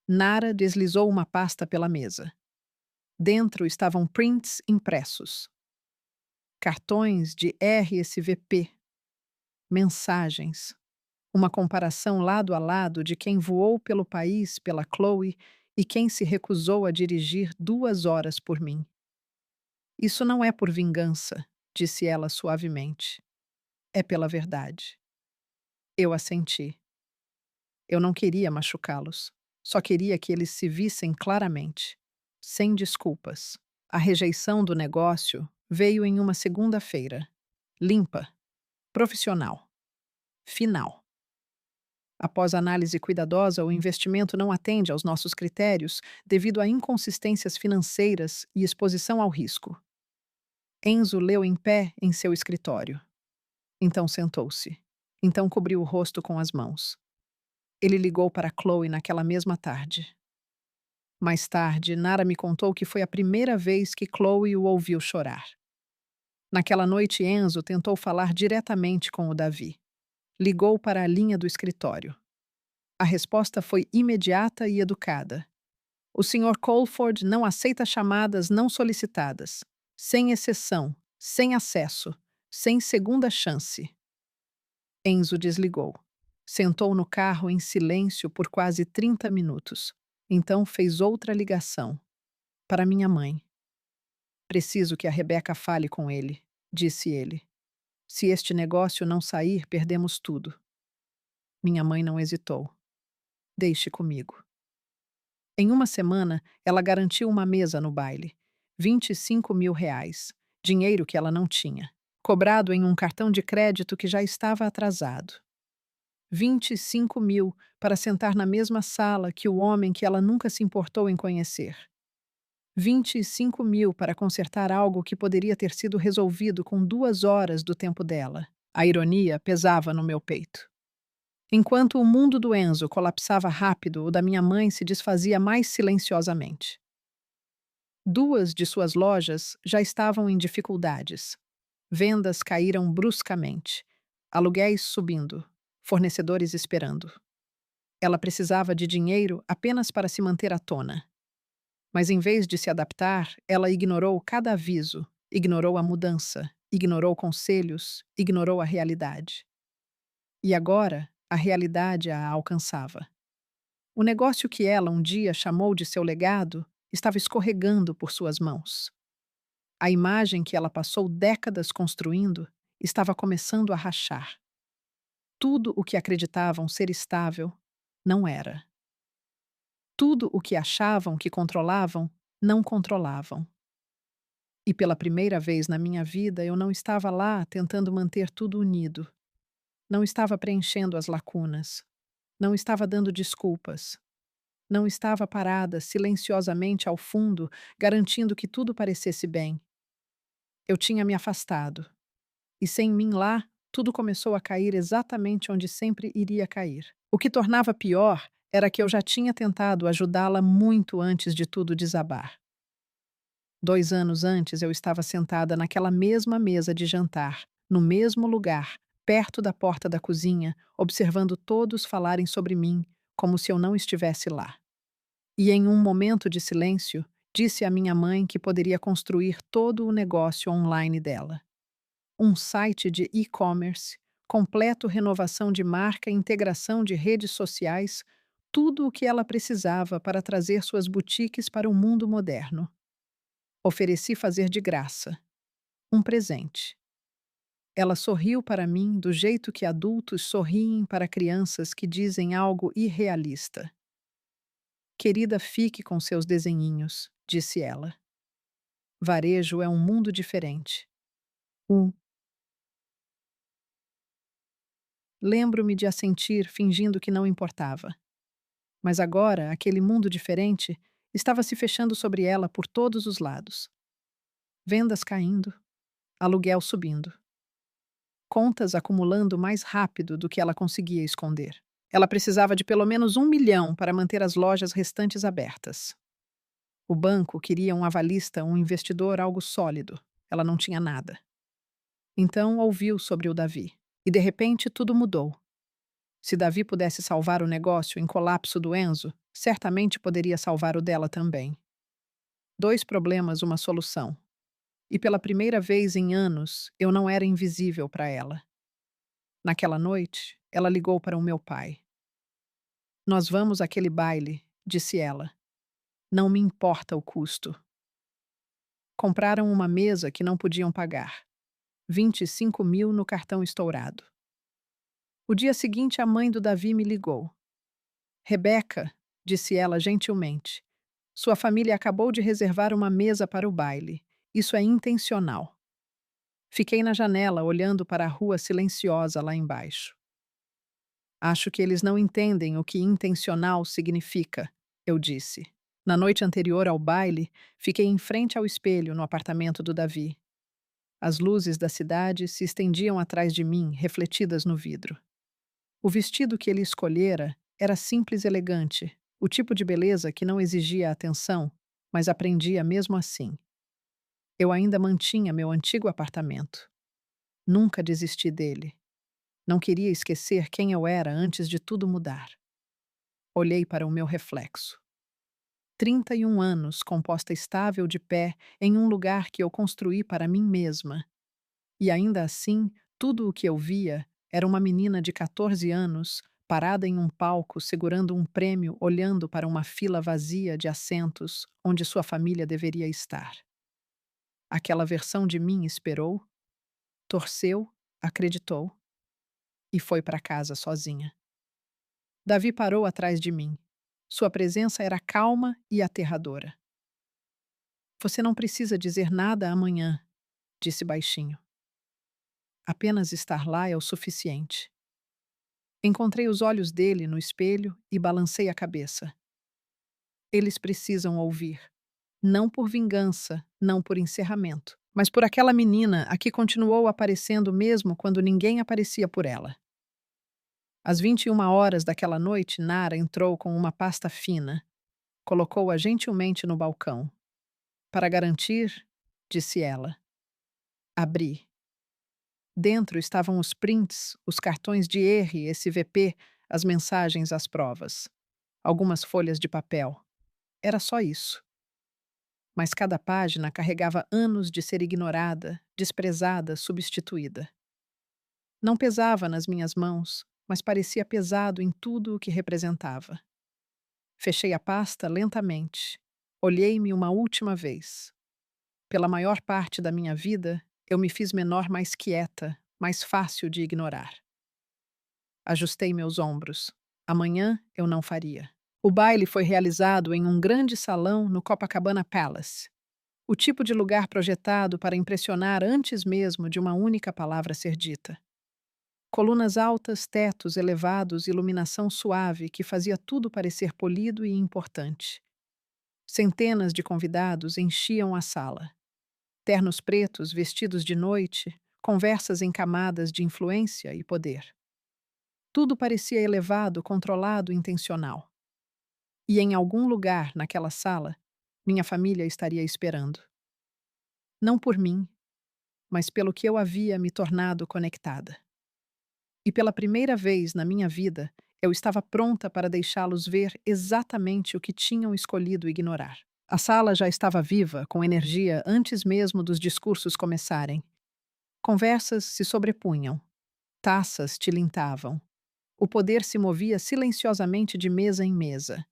Nara deslizou uma pasta pela mesa. Dentro estavam prints impressos. Cartões de RSVP. Mensagens. Uma comparação lado a lado de quem voou pelo país pela Chloe e quem se recusou a dirigir 2 horas por mim. Isso não é por vingança, disse ela suavemente. É pela verdade. Eu assenti. Eu não queria machucá-los. Só queria que eles se vissem claramente, sem desculpas. A rejeição do negócio veio em uma segunda-feira. Limpa, profissional, final. Após análise cuidadosa, o investimento não atende aos nossos critérios devido a inconsistências financeiras e exposição ao risco. Enzo leu em pé em seu escritório. Então sentou-se. Então cobriu o rosto com as mãos. Ele ligou para Chloe naquela mesma tarde. Mais tarde, Nara me contou que foi a primeira vez que Chloe o ouviu chorar. Naquela noite, Enzo tentou falar diretamente com o Davi. Ligou para a linha do escritório. A resposta foi imediata e educada. O Sr. Colford não aceita chamadas não solicitadas, sem exceção, sem acesso, sem segunda chance. Enzo desligou. Sentou no carro em silêncio por quase 30 minutos. Então fez outra ligação. Para minha mãe. Preciso que a Rebeca fale com ele, disse ele. Se este negócio não sair, perdemos tudo. Minha mãe não hesitou. Deixe comigo. Em uma semana, ela garantiu uma mesa no baile. 25.000 reais. Dinheiro que ela não tinha. Cobrado em um cartão de crédito que já estava atrasado. 25.000 para sentar na mesma sala que o homem que ela nunca se importou em conhecer. 25.000 para consertar algo que poderia ter sido resolvido com 2 horas do tempo dela. A ironia pesava no meu peito. Enquanto o mundo do Enzo colapsava rápido, o da minha mãe se desfazia mais silenciosamente. 2 de suas lojas já estavam em dificuldades. Vendas caíram bruscamente. Aluguéis subindo. Fornecedores esperando. Ela precisava de dinheiro apenas para se manter à tona. Mas em vez de se adaptar, ela ignorou cada aviso, ignorou a mudança, ignorou conselhos, ignorou a realidade. E agora, a realidade a alcançava. O negócio que ela um dia chamou de seu legado estava escorregando por suas mãos. A imagem que ela passou décadas construindo estava começando a rachar. Tudo o que acreditavam ser estável não era. Tudo o que achavam que controlavam, não controlavam. E pela primeira vez na minha vida eu não estava lá tentando manter tudo unido. Não estava preenchendo as lacunas. Não estava dando desculpas. Não estava parada silenciosamente ao fundo, garantindo que tudo parecesse bem. Eu tinha me afastado. E sem mim lá, tudo começou a cair exatamente onde sempre iria cair. O que tornava pior era que eu já tinha tentado ajudá-la muito antes de tudo desabar. 2 anos antes, eu estava sentada naquela mesma mesa de jantar, no mesmo lugar, perto da porta da cozinha, observando todos falarem sobre mim, como se eu não estivesse lá. E em um momento de silêncio, disse à minha mãe que poderia construir todo o negócio online dela. Um site de e-commerce, completo renovação de marca e integração de redes sociais, tudo o que ela precisava para trazer suas boutiques para o mundo moderno. Ofereci fazer de graça. Um presente. Ela sorriu para mim do jeito que adultos sorriem para crianças que dizem algo irrealista. Querida, fique com seus desenhinhos, disse ela. Varejo é um mundo diferente. Um. Lembro-me de assentir, fingindo que não importava. Mas agora, aquele mundo diferente estava se fechando sobre ela por todos os lados. Vendas caindo, aluguel subindo. Contas acumulando mais rápido do que ela conseguia esconder. Ela precisava de pelo menos 1 milhão para manter as lojas restantes abertas. O banco queria um avalista, um investidor, algo sólido. Ela não tinha nada. Então ouviu sobre o Davi. E de repente tudo mudou. Se Davi pudesse salvar o negócio em colapso do Enzo, certamente poderia salvar o dela também. 2 problemas, uma solução. E pela primeira vez em anos, eu não era invisível para ela. Naquela noite, ela ligou para o meu pai. Nós vamos àquele baile, disse ela. Não me importa o custo. Compraram uma mesa que não podiam pagar. 25.000 no cartão estourado. O dia seguinte, a mãe do Davi me ligou. Rebeca, disse ela gentilmente, sua família acabou de reservar uma mesa para o baile. Isso é intencional. Fiquei na janela olhando para a rua silenciosa lá embaixo. Acho que eles não entendem o que intencional significa, eu disse. Na noite anterior ao baile, fiquei em frente ao espelho no apartamento do Davi. As luzes da cidade se estendiam atrás de mim, refletidas no vidro. O vestido que ele escolhera era simples e elegante, o tipo de beleza que não exigia atenção, mas aprendia mesmo assim. Eu ainda mantinha meu antigo apartamento. Nunca desisti dele. Não queria esquecer quem eu era antes de tudo mudar. Olhei para o meu reflexo. 31 anos composta estável de pé em um lugar que eu construí para mim mesma. E ainda assim, tudo o que eu via era uma menina de 14 anos, parada em um palco segurando um prêmio, olhando para uma fila vazia de assentos onde sua família deveria estar. Aquela versão de mim esperou, torceu, acreditou e foi para casa sozinha. Davi parou atrás de mim. Sua presença era calma e aterradora. Você não precisa dizer nada amanhã, disse baixinho. Apenas estar lá é o suficiente. Encontrei os olhos dele no espelho e balancei a cabeça. Eles precisam ouvir. Não por vingança, não por encerramento, mas por aquela menina a que continuou aparecendo mesmo quando ninguém aparecia por ela. Às 21 horas daquela noite, Nara entrou com uma pasta fina. Colocou-a gentilmente no balcão. Para garantir, disse ela. Abri. Dentro estavam os prints, os cartões de R, SVP, as mensagens às provas. Algumas folhas de papel. Era só isso. Mas cada página carregava anos de ser ignorada, desprezada, substituída. Não pesava nas minhas mãos, mas parecia pesado em tudo o que representava. Fechei a pasta lentamente. Olhei-me uma última vez. Pela maior parte da minha vida, eu me fiz menor mais quieta, mais fácil de ignorar. Ajustei meus ombros. Amanhã eu não faria. O baile foi realizado em um grande salão no Copacabana Palace. O tipo de lugar projetado para impressionar antes mesmo de uma única palavra ser dita. Colunas altas, tetos elevados, iluminação suave que fazia tudo parecer polido e importante. Centenas de convidados enchiam a sala. Ternos pretos vestidos de noite, conversas em camadas de influência e poder. Tudo parecia elevado, controlado, intencional. E em algum lugar naquela sala, minha família estaria esperando. Não por mim, mas pelo que eu havia me tornado conectada. E pela primeira vez na minha vida, eu estava pronta para deixá-los ver exatamente o que tinham escolhido ignorar. A sala já estava viva, com energia, antes mesmo dos discursos começarem. Conversas se sobrepunham. Taças tilintavam. O poder se movia silenciosamente de mesa em mesa.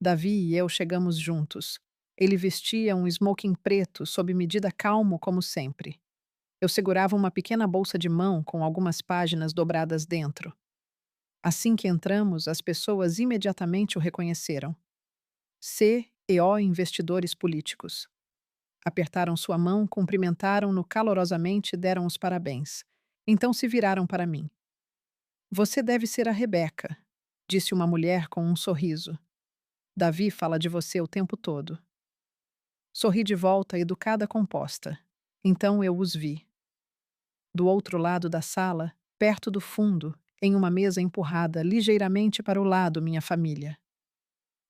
Davi e eu chegamos juntos. Ele vestia um smoking preto, sob medida calmo como sempre. Eu segurava uma pequena bolsa de mão com algumas páginas dobradas dentro. Assim que entramos, as pessoas imediatamente o reconheceram. C e O investidores políticos. Apertaram sua mão, cumprimentaram-no calorosamente e deram os parabéns. Então se viraram para mim. Você deve ser a Rebeca, disse uma mulher com um sorriso. Davi fala de você o tempo todo. Sorri de volta, educada, composta. Então eu os vi. Do outro lado da sala, perto do fundo, em uma mesa empurrada ligeiramente para o lado, minha família.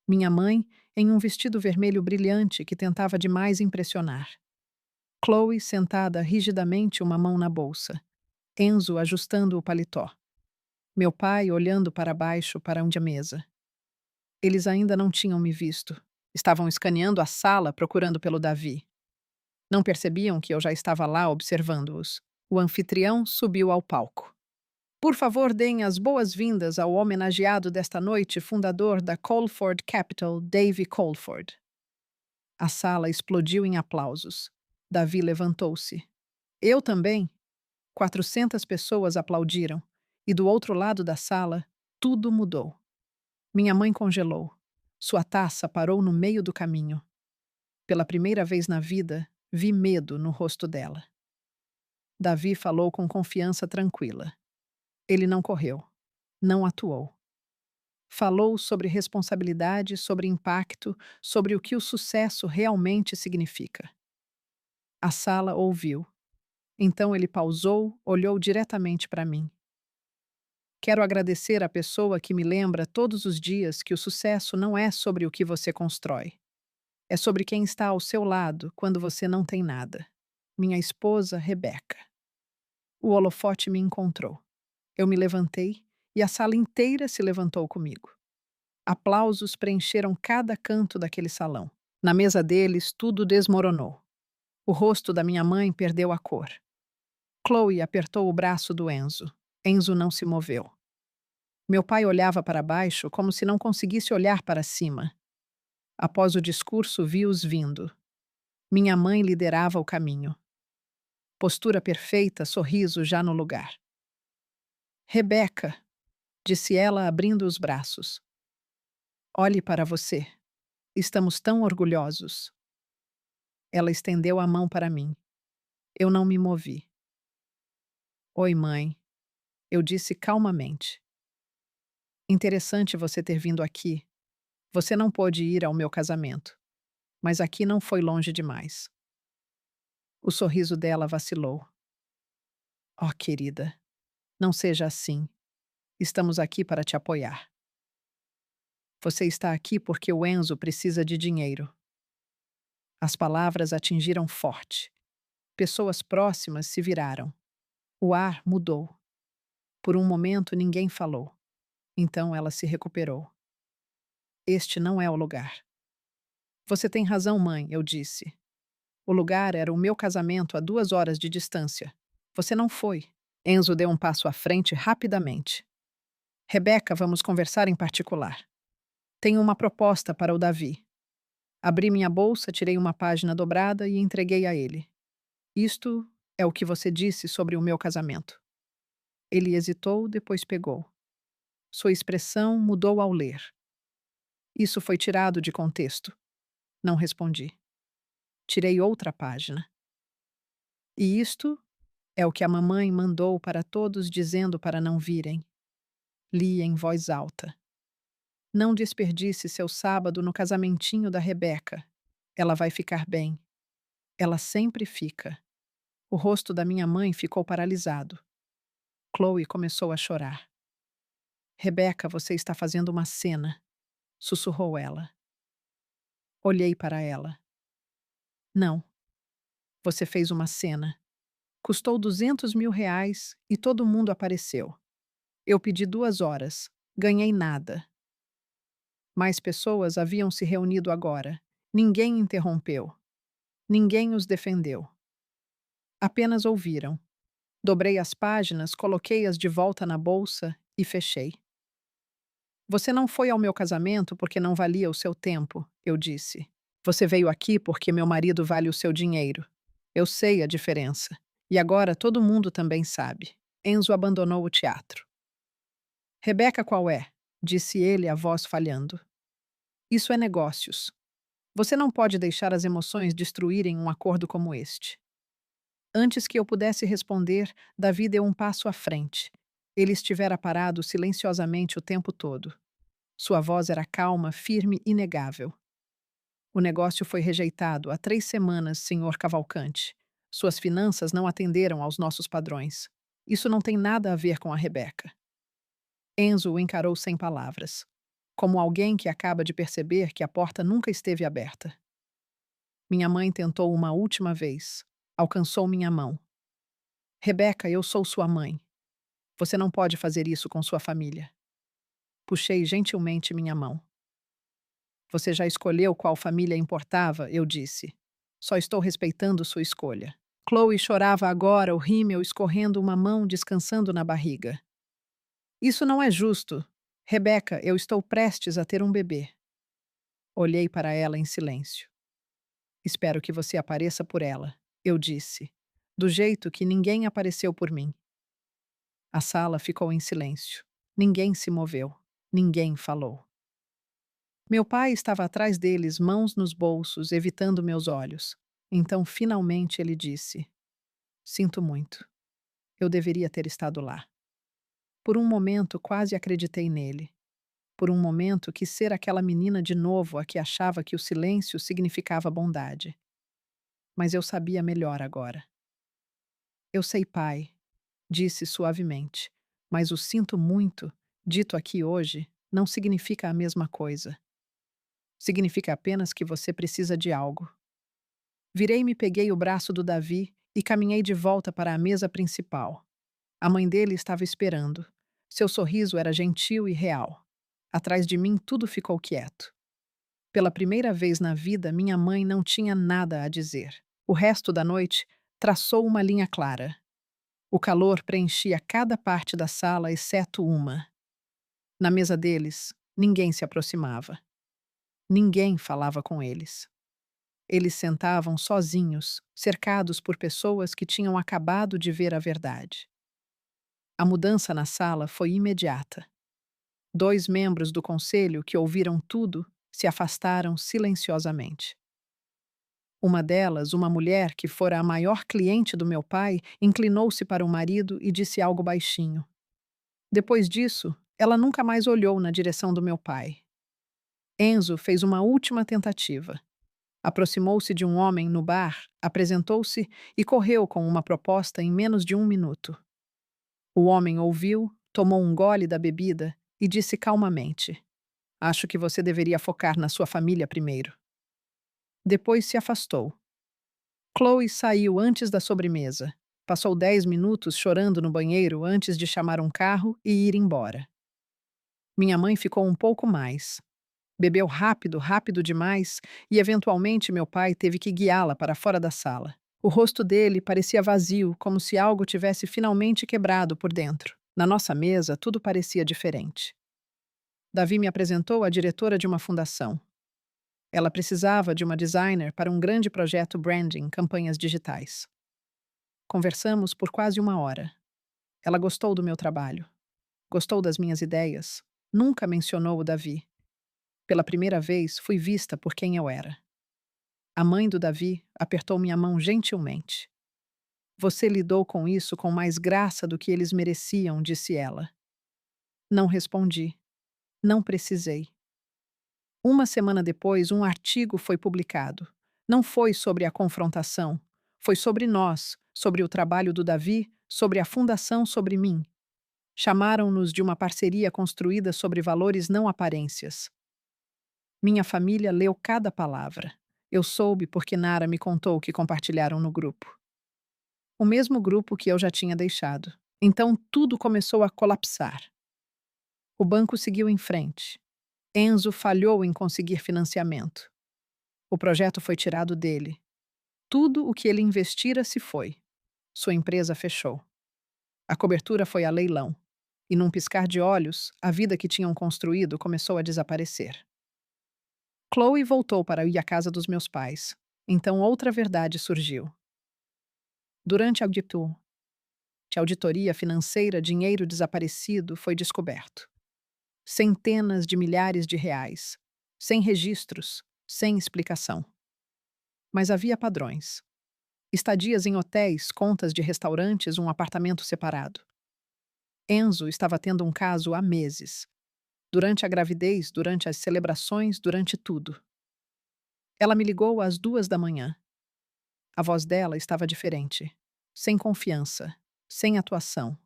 Minha mãe, em um vestido vermelho brilhante que tentava demais impressionar. Chloe sentada rigidamente, uma mão na bolsa. Enzo ajustando o paletó. Meu pai olhando para baixo para onde a mesa. Eles ainda não tinham me visto. Estavam escaneando a sala procurando pelo Davi. Não percebiam que eu já estava lá observando-os. O anfitrião subiu ao palco. Por favor, deem as boas-vindas ao homenageado desta noite, fundador da Colford Capital, Davy Colford. A sala explodiu em aplausos. Davi levantou-se. Eu também. 400 pessoas aplaudiram. E do outro lado da sala, tudo mudou. Minha mãe congelou. Sua taça parou no meio do caminho. Pela primeira vez na vida, vi medo no rosto dela. Davi falou com confiança tranquila. Ele não correu. Não atuou. Falou sobre responsabilidade, sobre impacto, sobre o que o sucesso realmente significa. A sala ouviu. Então ele pausou, olhou diretamente para mim. Quero agradecer à pessoa que me lembra todos os dias que o sucesso não é sobre o que você constrói. É sobre quem está ao seu lado quando você não tem nada. Minha esposa, Rebeca. O holofote me encontrou. Eu me levantei e a sala inteira se levantou comigo. Aplausos preencheram cada canto daquele salão. Na mesa deles, tudo desmoronou. O rosto da minha mãe perdeu a cor. Chloe apertou o braço do Enzo. Enzo não se moveu. Meu pai olhava para baixo como se não conseguisse olhar para cima. Após o discurso, vi-os vindo. Minha mãe liderava o caminho. Postura perfeita, sorriso já no lugar. Rebeca, disse ela, abrindo os braços. Olhe para você. Estamos tão orgulhosos. Ela estendeu a mão para mim. Eu não me movi. Oi, mãe, eu disse calmamente. Interessante você ter vindo aqui. Você não pôde ir ao meu casamento, mas aqui não foi longe demais. O sorriso dela vacilou. Oh, querida, não seja assim. Estamos aqui para te apoiar. Você está aqui porque o Enzo precisa de dinheiro. As palavras atingiram forte. Pessoas próximas se viraram. O ar mudou. Por um momento ninguém falou. Então ela se recuperou. Este não é o lugar. Você tem razão, mãe, eu disse. O lugar era o meu casamento a 2 horas de distância. Você não foi. Enzo deu um passo à frente rapidamente. Rebeca, vamos conversar em particular. Tenho uma proposta para o Davi. Abri minha bolsa, tirei uma página dobrada e entreguei a ele. Isto é o que você disse sobre o meu casamento. Ele hesitou, depois pegou. Sua expressão mudou ao ler. Isso foi tirado de contexto. Não respondi. Tirei outra página. E isto é o que a mamãe mandou para todos dizendo para não virem. Li em voz alta. Não desperdice seu sábado no casamentinho da Rebeca. Ela vai ficar bem. Ela sempre fica. O rosto da minha mãe ficou paralisado. Chloe começou a chorar. Rebeca, você está fazendo uma cena, sussurrou ela. Olhei para ela. Não. Você fez uma cena. Custou R$ 200.000 e todo mundo apareceu. Eu pedi 2 horas. Ganhei nada. Mais pessoas haviam se reunido agora. Ninguém interrompeu. Ninguém os defendeu. Apenas ouviram. Dobrei as páginas, coloquei-as de volta na bolsa e fechei. Você não foi ao meu casamento porque não valia o seu tempo, eu disse. Você veio aqui porque meu marido vale o seu dinheiro. Eu sei a diferença. E agora todo mundo também sabe. Enzo abandonou o teatro. Rebeca, qual é? Disse ele, a voz falhando. Isso é negócios. Você não pode deixar as emoções destruírem um acordo como este. Antes que eu pudesse responder, Davi deu um passo à frente. Ele estivera parado silenciosamente o tempo todo. Sua voz era calma, firme e inegável. O negócio foi rejeitado há 3 semanas, senhor Cavalcante. Suas finanças não atenderam aos nossos padrões. Isso não tem nada a ver com a Rebeca. Enzo o encarou sem palavras, como alguém que acaba de perceber que a porta nunca esteve aberta. Minha mãe tentou uma última vez. Alcançou minha mão. Rebeca, eu sou sua mãe. Você não pode fazer isso com sua família. Puxei gentilmente minha mão. Você já escolheu qual família importava, eu disse. Só estou respeitando sua escolha. Chloe chorava agora, o rímel escorrendo uma mão descansando na barriga. Isso não é justo. Rebeca, eu estou prestes a ter um bebê. Olhei para ela em silêncio. Espero que você apareça por ela, eu disse, do jeito que ninguém apareceu por mim. A sala ficou em silêncio. Ninguém se moveu. Ninguém falou. Meu pai estava atrás deles, mãos nos bolsos, evitando meus olhos. Então, finalmente, ele disse: Sinto muito. Eu deveria ter estado lá. Por um momento, quase acreditei nele. Por um momento, quis ser aquela menina de novo a que achava que o silêncio significava bondade. Mas eu sabia melhor agora. Eu sei, pai, disse suavemente, mas o sinto muito, dito aqui hoje, não significa a mesma coisa. Significa apenas que você precisa de algo. Virei-me e peguei o braço do Davi e caminhei de volta para a mesa principal. A mãe dele estava esperando. Seu sorriso era gentil e real. Atrás de mim tudo ficou quieto. Pela primeira vez na vida, minha mãe não tinha nada a dizer. O resto da noite traçou uma linha clara. O calor preenchia cada parte da sala, exceto uma. Na mesa deles, ninguém se aproximava. Ninguém falava com eles. Eles sentavam sozinhos, cercados por pessoas que tinham acabado de ver a verdade. A mudança na sala foi imediata. Dois membros do conselho que ouviram tudo se afastaram silenciosamente. Uma delas, uma mulher que fora a maior cliente do meu pai, inclinou-se para o marido e disse algo baixinho. Depois disso, ela nunca mais olhou na direção do meu pai. Enzo fez uma última tentativa. Aproximou-se de um homem no bar, apresentou-se e correu com uma proposta em menos de 1 minuto. O homem ouviu, tomou um gole da bebida e disse calmamente: Acho que você deveria focar na sua família primeiro. Depois se afastou. Chloe saiu antes da sobremesa. Passou 10 minutos chorando no banheiro antes de chamar um carro e ir embora. Minha mãe ficou um pouco mais. Bebeu rápido, rápido demais, e eventualmente meu pai teve que guiá-la para fora da sala. O rosto dele parecia vazio, como se algo tivesse finalmente quebrado por dentro. Na nossa mesa, tudo parecia diferente. Davi me apresentou à diretora de uma fundação. Ela precisava de uma designer para um grande projeto branding, campanhas digitais. Conversamos por quase 1 hora. Ela gostou do meu trabalho. Gostou das minhas ideias. Nunca mencionou o Davi. Pela primeira vez, fui vista por quem eu era. A mãe do Davi apertou minha mão gentilmente. Você lidou com isso com mais graça do que eles mereciam, disse ela. Não respondi. Não precisei. 1 semana depois, um artigo foi publicado. Não foi sobre a confrontação. Foi sobre nós, sobre o trabalho do Davi, sobre a fundação, sobre mim. Chamaram-nos de uma parceria construída sobre valores, não aparências. Minha família leu cada palavra. Eu soube porque Nara me contou que compartilharam no grupo. O mesmo grupo que eu já tinha deixado. Então tudo começou a colapsar. O banco seguiu em frente. Enzo falhou em conseguir financiamento. O projeto foi tirado dele. Tudo o que ele investira se foi. Sua empresa fechou. A cobertura foi a leilão. E num piscar de olhos, a vida que tinham construído começou a desaparecer. Chloe voltou para ir à casa dos meus pais. Então outra verdade surgiu. Durante a auditoria financeira, dinheiro desaparecido foi descoberto. Centenas de milhares de reais. Sem registros, sem explicação. Mas havia padrões. Estadias em hotéis, contas de restaurantes, um apartamento separado. Enzo estava tendo um caso há meses. Durante a gravidez, durante as celebrações, durante tudo. Ela me ligou às 2 da manhã. A voz dela estava diferente. Sem confiança, sem atuação.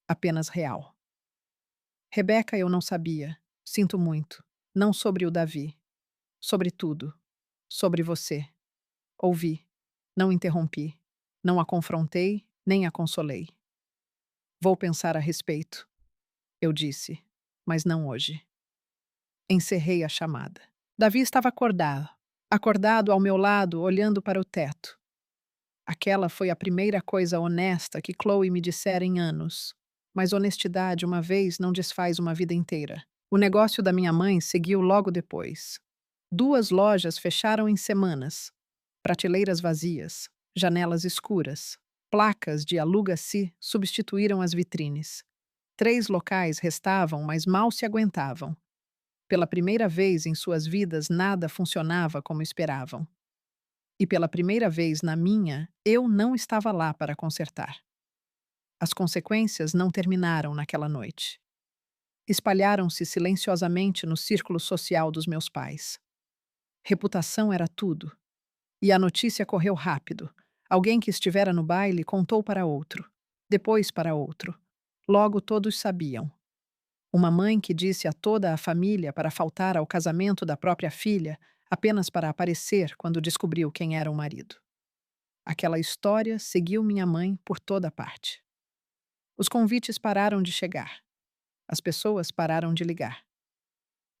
Apenas real. Rebeca, eu não sabia. Sinto muito. Não sobre o Davi. Sobre tudo. Sobre você. Ouvi. Não interrompi. Não a confrontei, nem a consolei. Vou pensar a respeito. Eu disse. Mas não hoje. Encerrei a chamada. Davi estava acordado. Acordado ao meu lado, olhando para o teto. Aquela foi a primeira coisa honesta que Chloe me dissera em anos. Mas honestidade, uma vez, não desfaz uma vida inteira. O negócio da minha mãe seguiu logo depois. 2 lojas fecharam em semanas. Prateleiras vazias, janelas escuras, placas de aluga-se substituíram as vitrines. 3 locais restavam, mas mal se aguentavam. Pela primeira vez em suas vidas, nada funcionava como esperavam. E pela primeira vez na minha, eu não estava lá para consertar. As consequências não terminaram naquela noite. Espalharam-se silenciosamente no círculo social dos meus pais. Reputação era tudo. E a notícia correu rápido. Alguém que estivera no baile contou para outro, depois para outro. Logo todos sabiam. Uma mãe que disse a toda a família para faltar ao casamento da própria filha, apenas para aparecer quando descobriu quem era o marido. Aquela história seguiu minha mãe por toda parte. Os convites pararam de chegar. As pessoas pararam de ligar.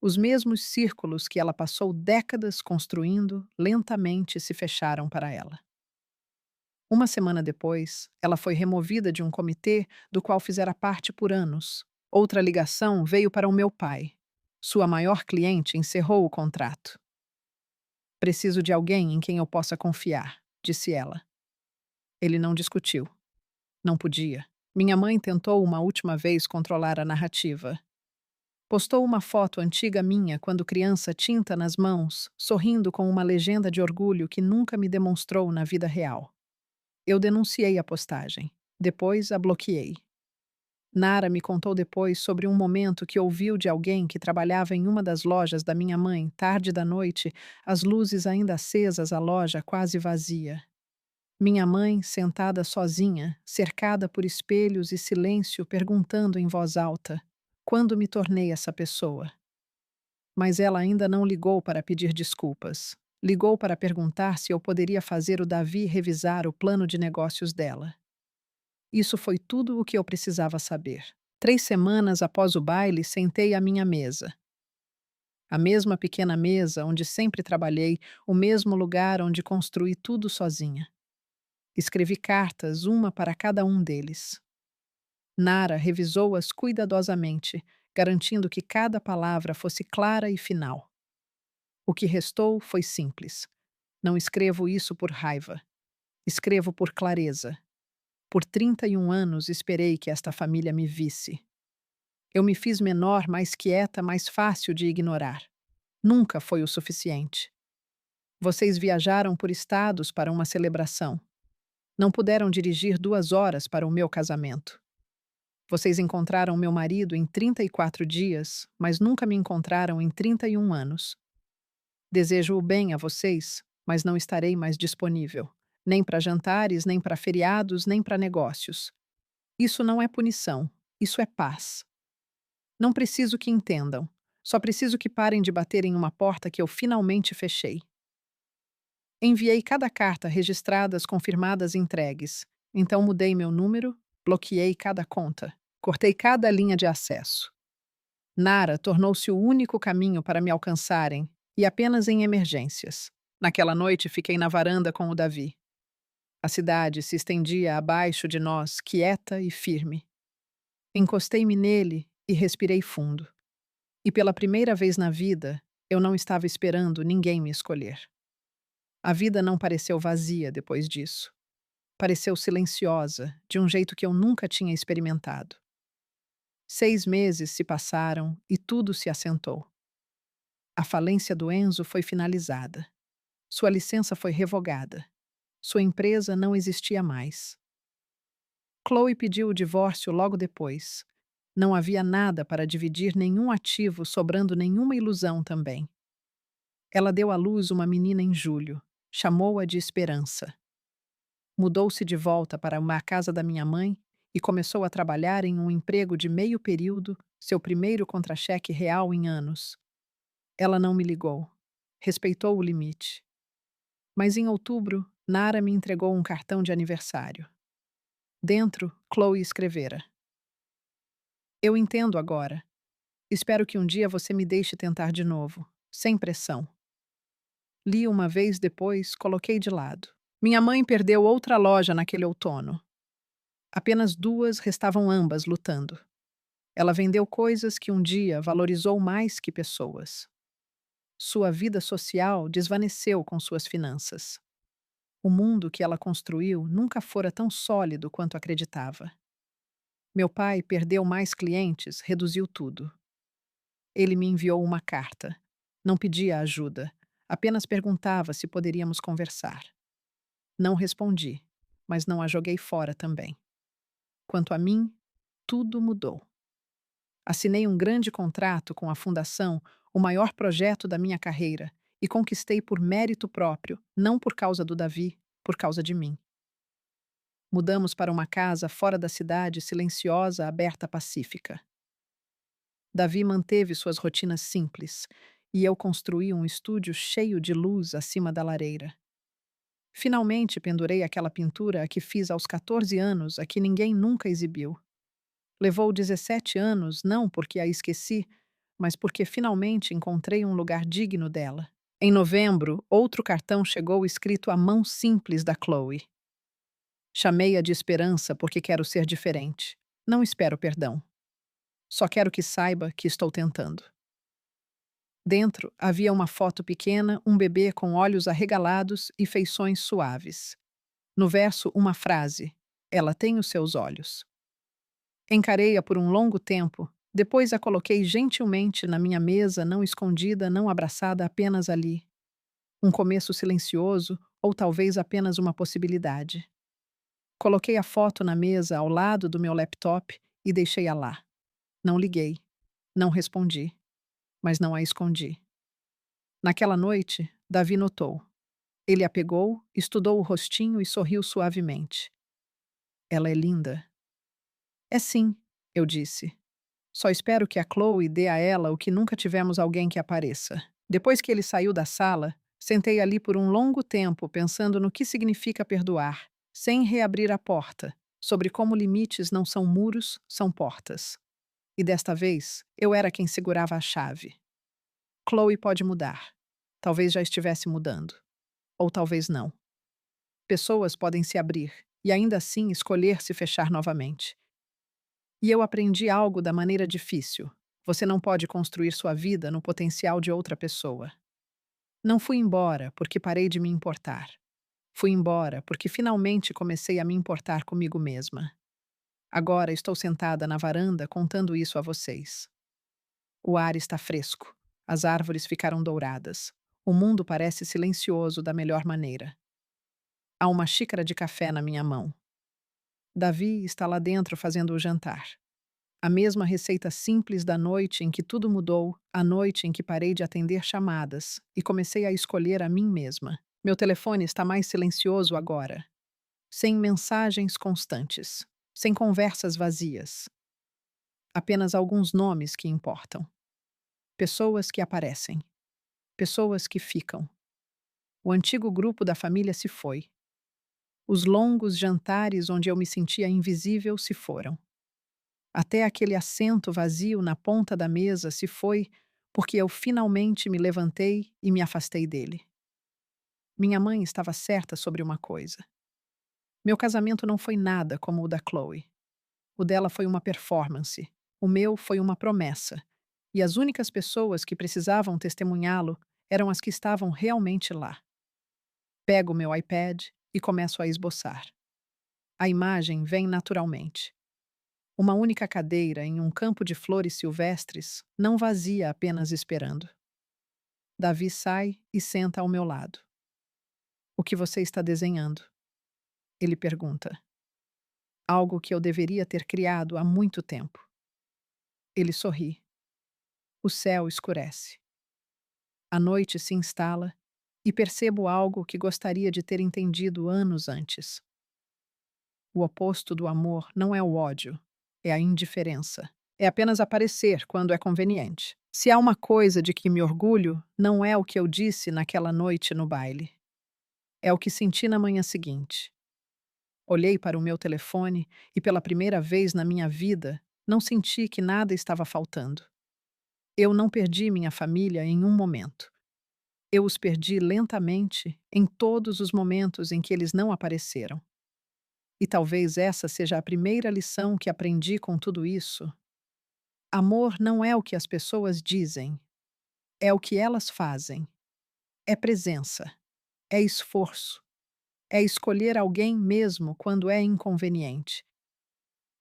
Os mesmos círculos que ela passou décadas construindo lentamente se fecharam para ela. Uma semana depois, ela foi removida de um comitê do qual fizera parte por anos. Outra ligação veio para o meu pai. Sua maior cliente encerrou o contrato. Preciso de alguém em quem eu possa confiar, disse ela. Ele não discutiu. Não podia. Minha mãe tentou uma última vez controlar a narrativa. Postou uma foto antiga minha quando criança, tinta nas mãos, sorrindo com uma legenda de orgulho que nunca me demonstrou na vida real. Eu denunciei a postagem. Depois a bloqueei. Nara me contou depois sobre um momento que ouviu de alguém que trabalhava em uma das lojas da minha mãe, tarde da noite, as luzes ainda acesas, a loja quase vazia. Minha mãe, sentada sozinha, cercada por espelhos e silêncio, perguntando em voz alta: quando me tornei essa pessoa? Mas ela ainda não ligou para pedir desculpas. Ligou para perguntar se eu poderia fazer o Davi revisar o plano de negócios dela. Isso foi tudo o que eu precisava saber. 3 semanas após o baile, sentei à minha mesa. A mesma pequena mesa onde sempre trabalhei, o mesmo lugar onde construí tudo sozinha. Escrevi cartas, uma para cada um deles. Nara revisou-as cuidadosamente, garantindo que cada palavra fosse clara e final. O que restou foi simples. Não escrevo isso por raiva. Escrevo por clareza. Por 31 anos esperei que esta família me visse. Eu me fiz menor, mais quieta, mais fácil de ignorar. Nunca foi o suficiente. Vocês viajaram por estados para uma celebração. Não puderam dirigir 2 horas para o meu casamento. Vocês encontraram meu marido em 34 dias, mas nunca me encontraram em 31 anos. Desejo o bem a vocês, mas não estarei mais disponível. Nem para jantares, nem para feriados, nem para negócios. Isso não é punição, isso é paz. Não preciso que entendam. Só preciso que parem de bater em uma porta que eu finalmente fechei. Enviei cada carta registradas, confirmadas e entregues. Então mudei meu número, bloqueei cada conta, cortei cada linha de acesso. Nara tornou-se o único caminho para me alcançarem, e apenas em emergências. Naquela noite fiquei na varanda com o Davi. A cidade se estendia abaixo de nós, quieta e firme. Encostei-me nele e respirei fundo. E pela primeira vez na vida, eu não estava esperando ninguém me escolher. A vida não pareceu vazia depois disso. Pareceu silenciosa, de um jeito que eu nunca tinha experimentado. 6 meses se passaram e tudo se assentou. A falência do Enzo foi finalizada. Sua licença foi revogada. Sua empresa não existia mais. Chloe pediu o divórcio logo depois. Não havia nada para dividir, nenhum ativo, sobrando nenhuma ilusão também. Ela deu à luz uma menina em julho. Chamou-a de Esperança. Mudou-se de volta para uma casa da minha mãe e começou a trabalhar em um emprego de meio período, seu primeiro contra-cheque real em anos. Ela não me ligou. Respeitou o limite. Mas em outubro, Nara me entregou um cartão de aniversário. Dentro, Chloe escrevera: eu entendo agora. Espero que um dia você me deixe tentar de novo, sem pressão. Li uma vez depois, coloquei de lado. Minha mãe perdeu outra loja naquele outono. Apenas 2 restavam, ambas lutando. Ela vendeu coisas que um dia valorizou mais que pessoas. Sua vida social desvaneceu com suas finanças. O mundo que ela construiu nunca fora tão sólido quanto acreditava. Meu pai perdeu mais clientes, reduziu tudo. Ele me enviou uma carta. Não pedia ajuda, apenas perguntava se poderíamos conversar. Não respondi, mas não a joguei fora também. Quanto a mim, tudo mudou. Assinei um grande contrato com a Fundação, o maior projeto da minha carreira, e conquistei por mérito próprio, não por causa do Davi, por causa de mim. Mudamos para uma casa fora da cidade, silenciosa, aberta, pacífica. Davi manteve suas rotinas simples e eu construí um estúdio cheio de luz acima da lareira. Finalmente pendurei aquela pintura a que fiz aos 14 anos, a que ninguém nunca exibiu. Levou 17 anos, não porque a esqueci, mas porque finalmente encontrei um lugar digno dela. Em novembro, outro cartão chegou escrito à mão simples da Chloe. Chamei-a de esperança porque quero ser diferente. Não espero perdão. Só quero que saiba que estou tentando. Dentro havia uma foto pequena, um bebê com olhos arregalados e feições suaves. No verso, uma frase: Ela tem os seus olhos. Encarei-a por um longo tempo, depois a coloquei gentilmente na minha mesa, não escondida, não abraçada, apenas ali. Um começo silencioso, ou talvez apenas uma possibilidade. Coloquei a foto na mesa ao lado do meu laptop e deixei-a lá. Não liguei, não respondi, mas não a escondi. Naquela noite, Davi notou. Ele a pegou, estudou o rostinho e sorriu suavemente. Ela é linda. É sim, eu disse. Só espero que a Chloe dê a ela o que nunca tivemos alguém que apareça. Depois que ele saiu da sala, sentei ali por um longo tempo pensando no que significa perdoar, sem reabrir a porta, sobre como limites não são muros, são portas. E desta vez, eu era quem segurava a chave. Chloe pode mudar. Talvez já estivesse mudando. Ou talvez não. Pessoas podem se abrir e ainda assim escolher se fechar novamente. E eu aprendi algo da maneira difícil. Você não pode construir sua vida no potencial de outra pessoa. Não fui embora porque parei de me importar. Fui embora porque finalmente comecei a me importar comigo mesma. Agora estou sentada na varanda contando isso a vocês. O ar está fresco. As árvores ficaram douradas. O mundo parece silencioso da melhor maneira. Há uma xícara de café na minha mão. Davi está lá dentro fazendo o jantar. A mesma receita simples da noite em que tudo mudou, a noite em que parei de atender chamadas e comecei a escolher a mim mesma. Meu telefone está mais silencioso agora, sem mensagens constantes, sem conversas vazias. Apenas alguns nomes que importam. Pessoas que aparecem. Pessoas que ficam. O antigo grupo da família se foi. Os longos jantares onde eu me sentia invisível se foram. Até aquele assento vazio na ponta da mesa se foi porque eu finalmente me levantei e me afastei dele. Minha mãe estava certa sobre uma coisa. Meu casamento não foi nada como o da Chloe. O dela foi uma performance. O meu foi uma promessa. E as únicas pessoas que precisavam testemunhá-lo eram as que estavam realmente lá. Pego meu iPad e começo a esboçar. A imagem vem naturalmente. Uma única cadeira em um campo de flores silvestres, não vazia apenas esperando. Davi sai e senta ao meu lado. O que você está desenhando? Ele pergunta. Algo que eu deveria ter criado há muito tempo. Ele sorri. O céu escurece. A noite se instala e percebo algo que gostaria de ter entendido anos antes. O oposto do amor não é o ódio, é a indiferença. É apenas aparecer quando é conveniente. Se há uma coisa de que me orgulho, não é o que eu disse naquela noite no baile. É o que senti na manhã seguinte. Olhei para o meu telefone e, pela primeira vez na minha vida, não senti que nada estava faltando. Eu não perdi minha família em um momento. Eu os perdi lentamente em todos os momentos em que eles não apareceram. E talvez essa seja a primeira lição que aprendi com tudo isso. Amor não é o que as pessoas dizem, é o que elas fazem. É presença, é esforço, é escolher alguém mesmo quando é inconveniente.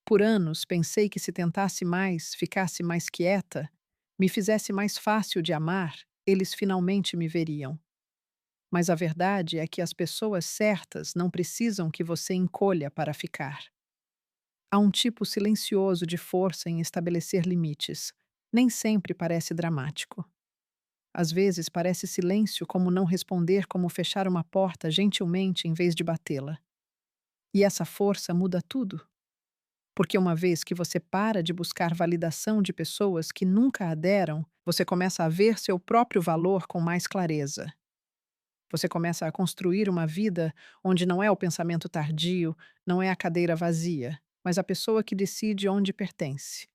Por anos pensei que se tentasse mais, ficasse mais quieta, me fizesse mais fácil de amar, eles finalmente me veriam. Mas a verdade é que as pessoas certas não precisam que você encolha para ficar. Há um tipo silencioso de força em estabelecer limites. Nem sempre parece dramático. Às vezes parece silêncio como não responder, como fechar uma porta gentilmente em vez de batê-la. E essa força muda tudo. Porque uma vez que você para de buscar validação de pessoas que nunca a deram, você começa a ver seu próprio valor com mais clareza. Você começa a construir uma vida onde não é o pensamento tardio, não é a cadeira vazia, mas a pessoa que decide onde pertence.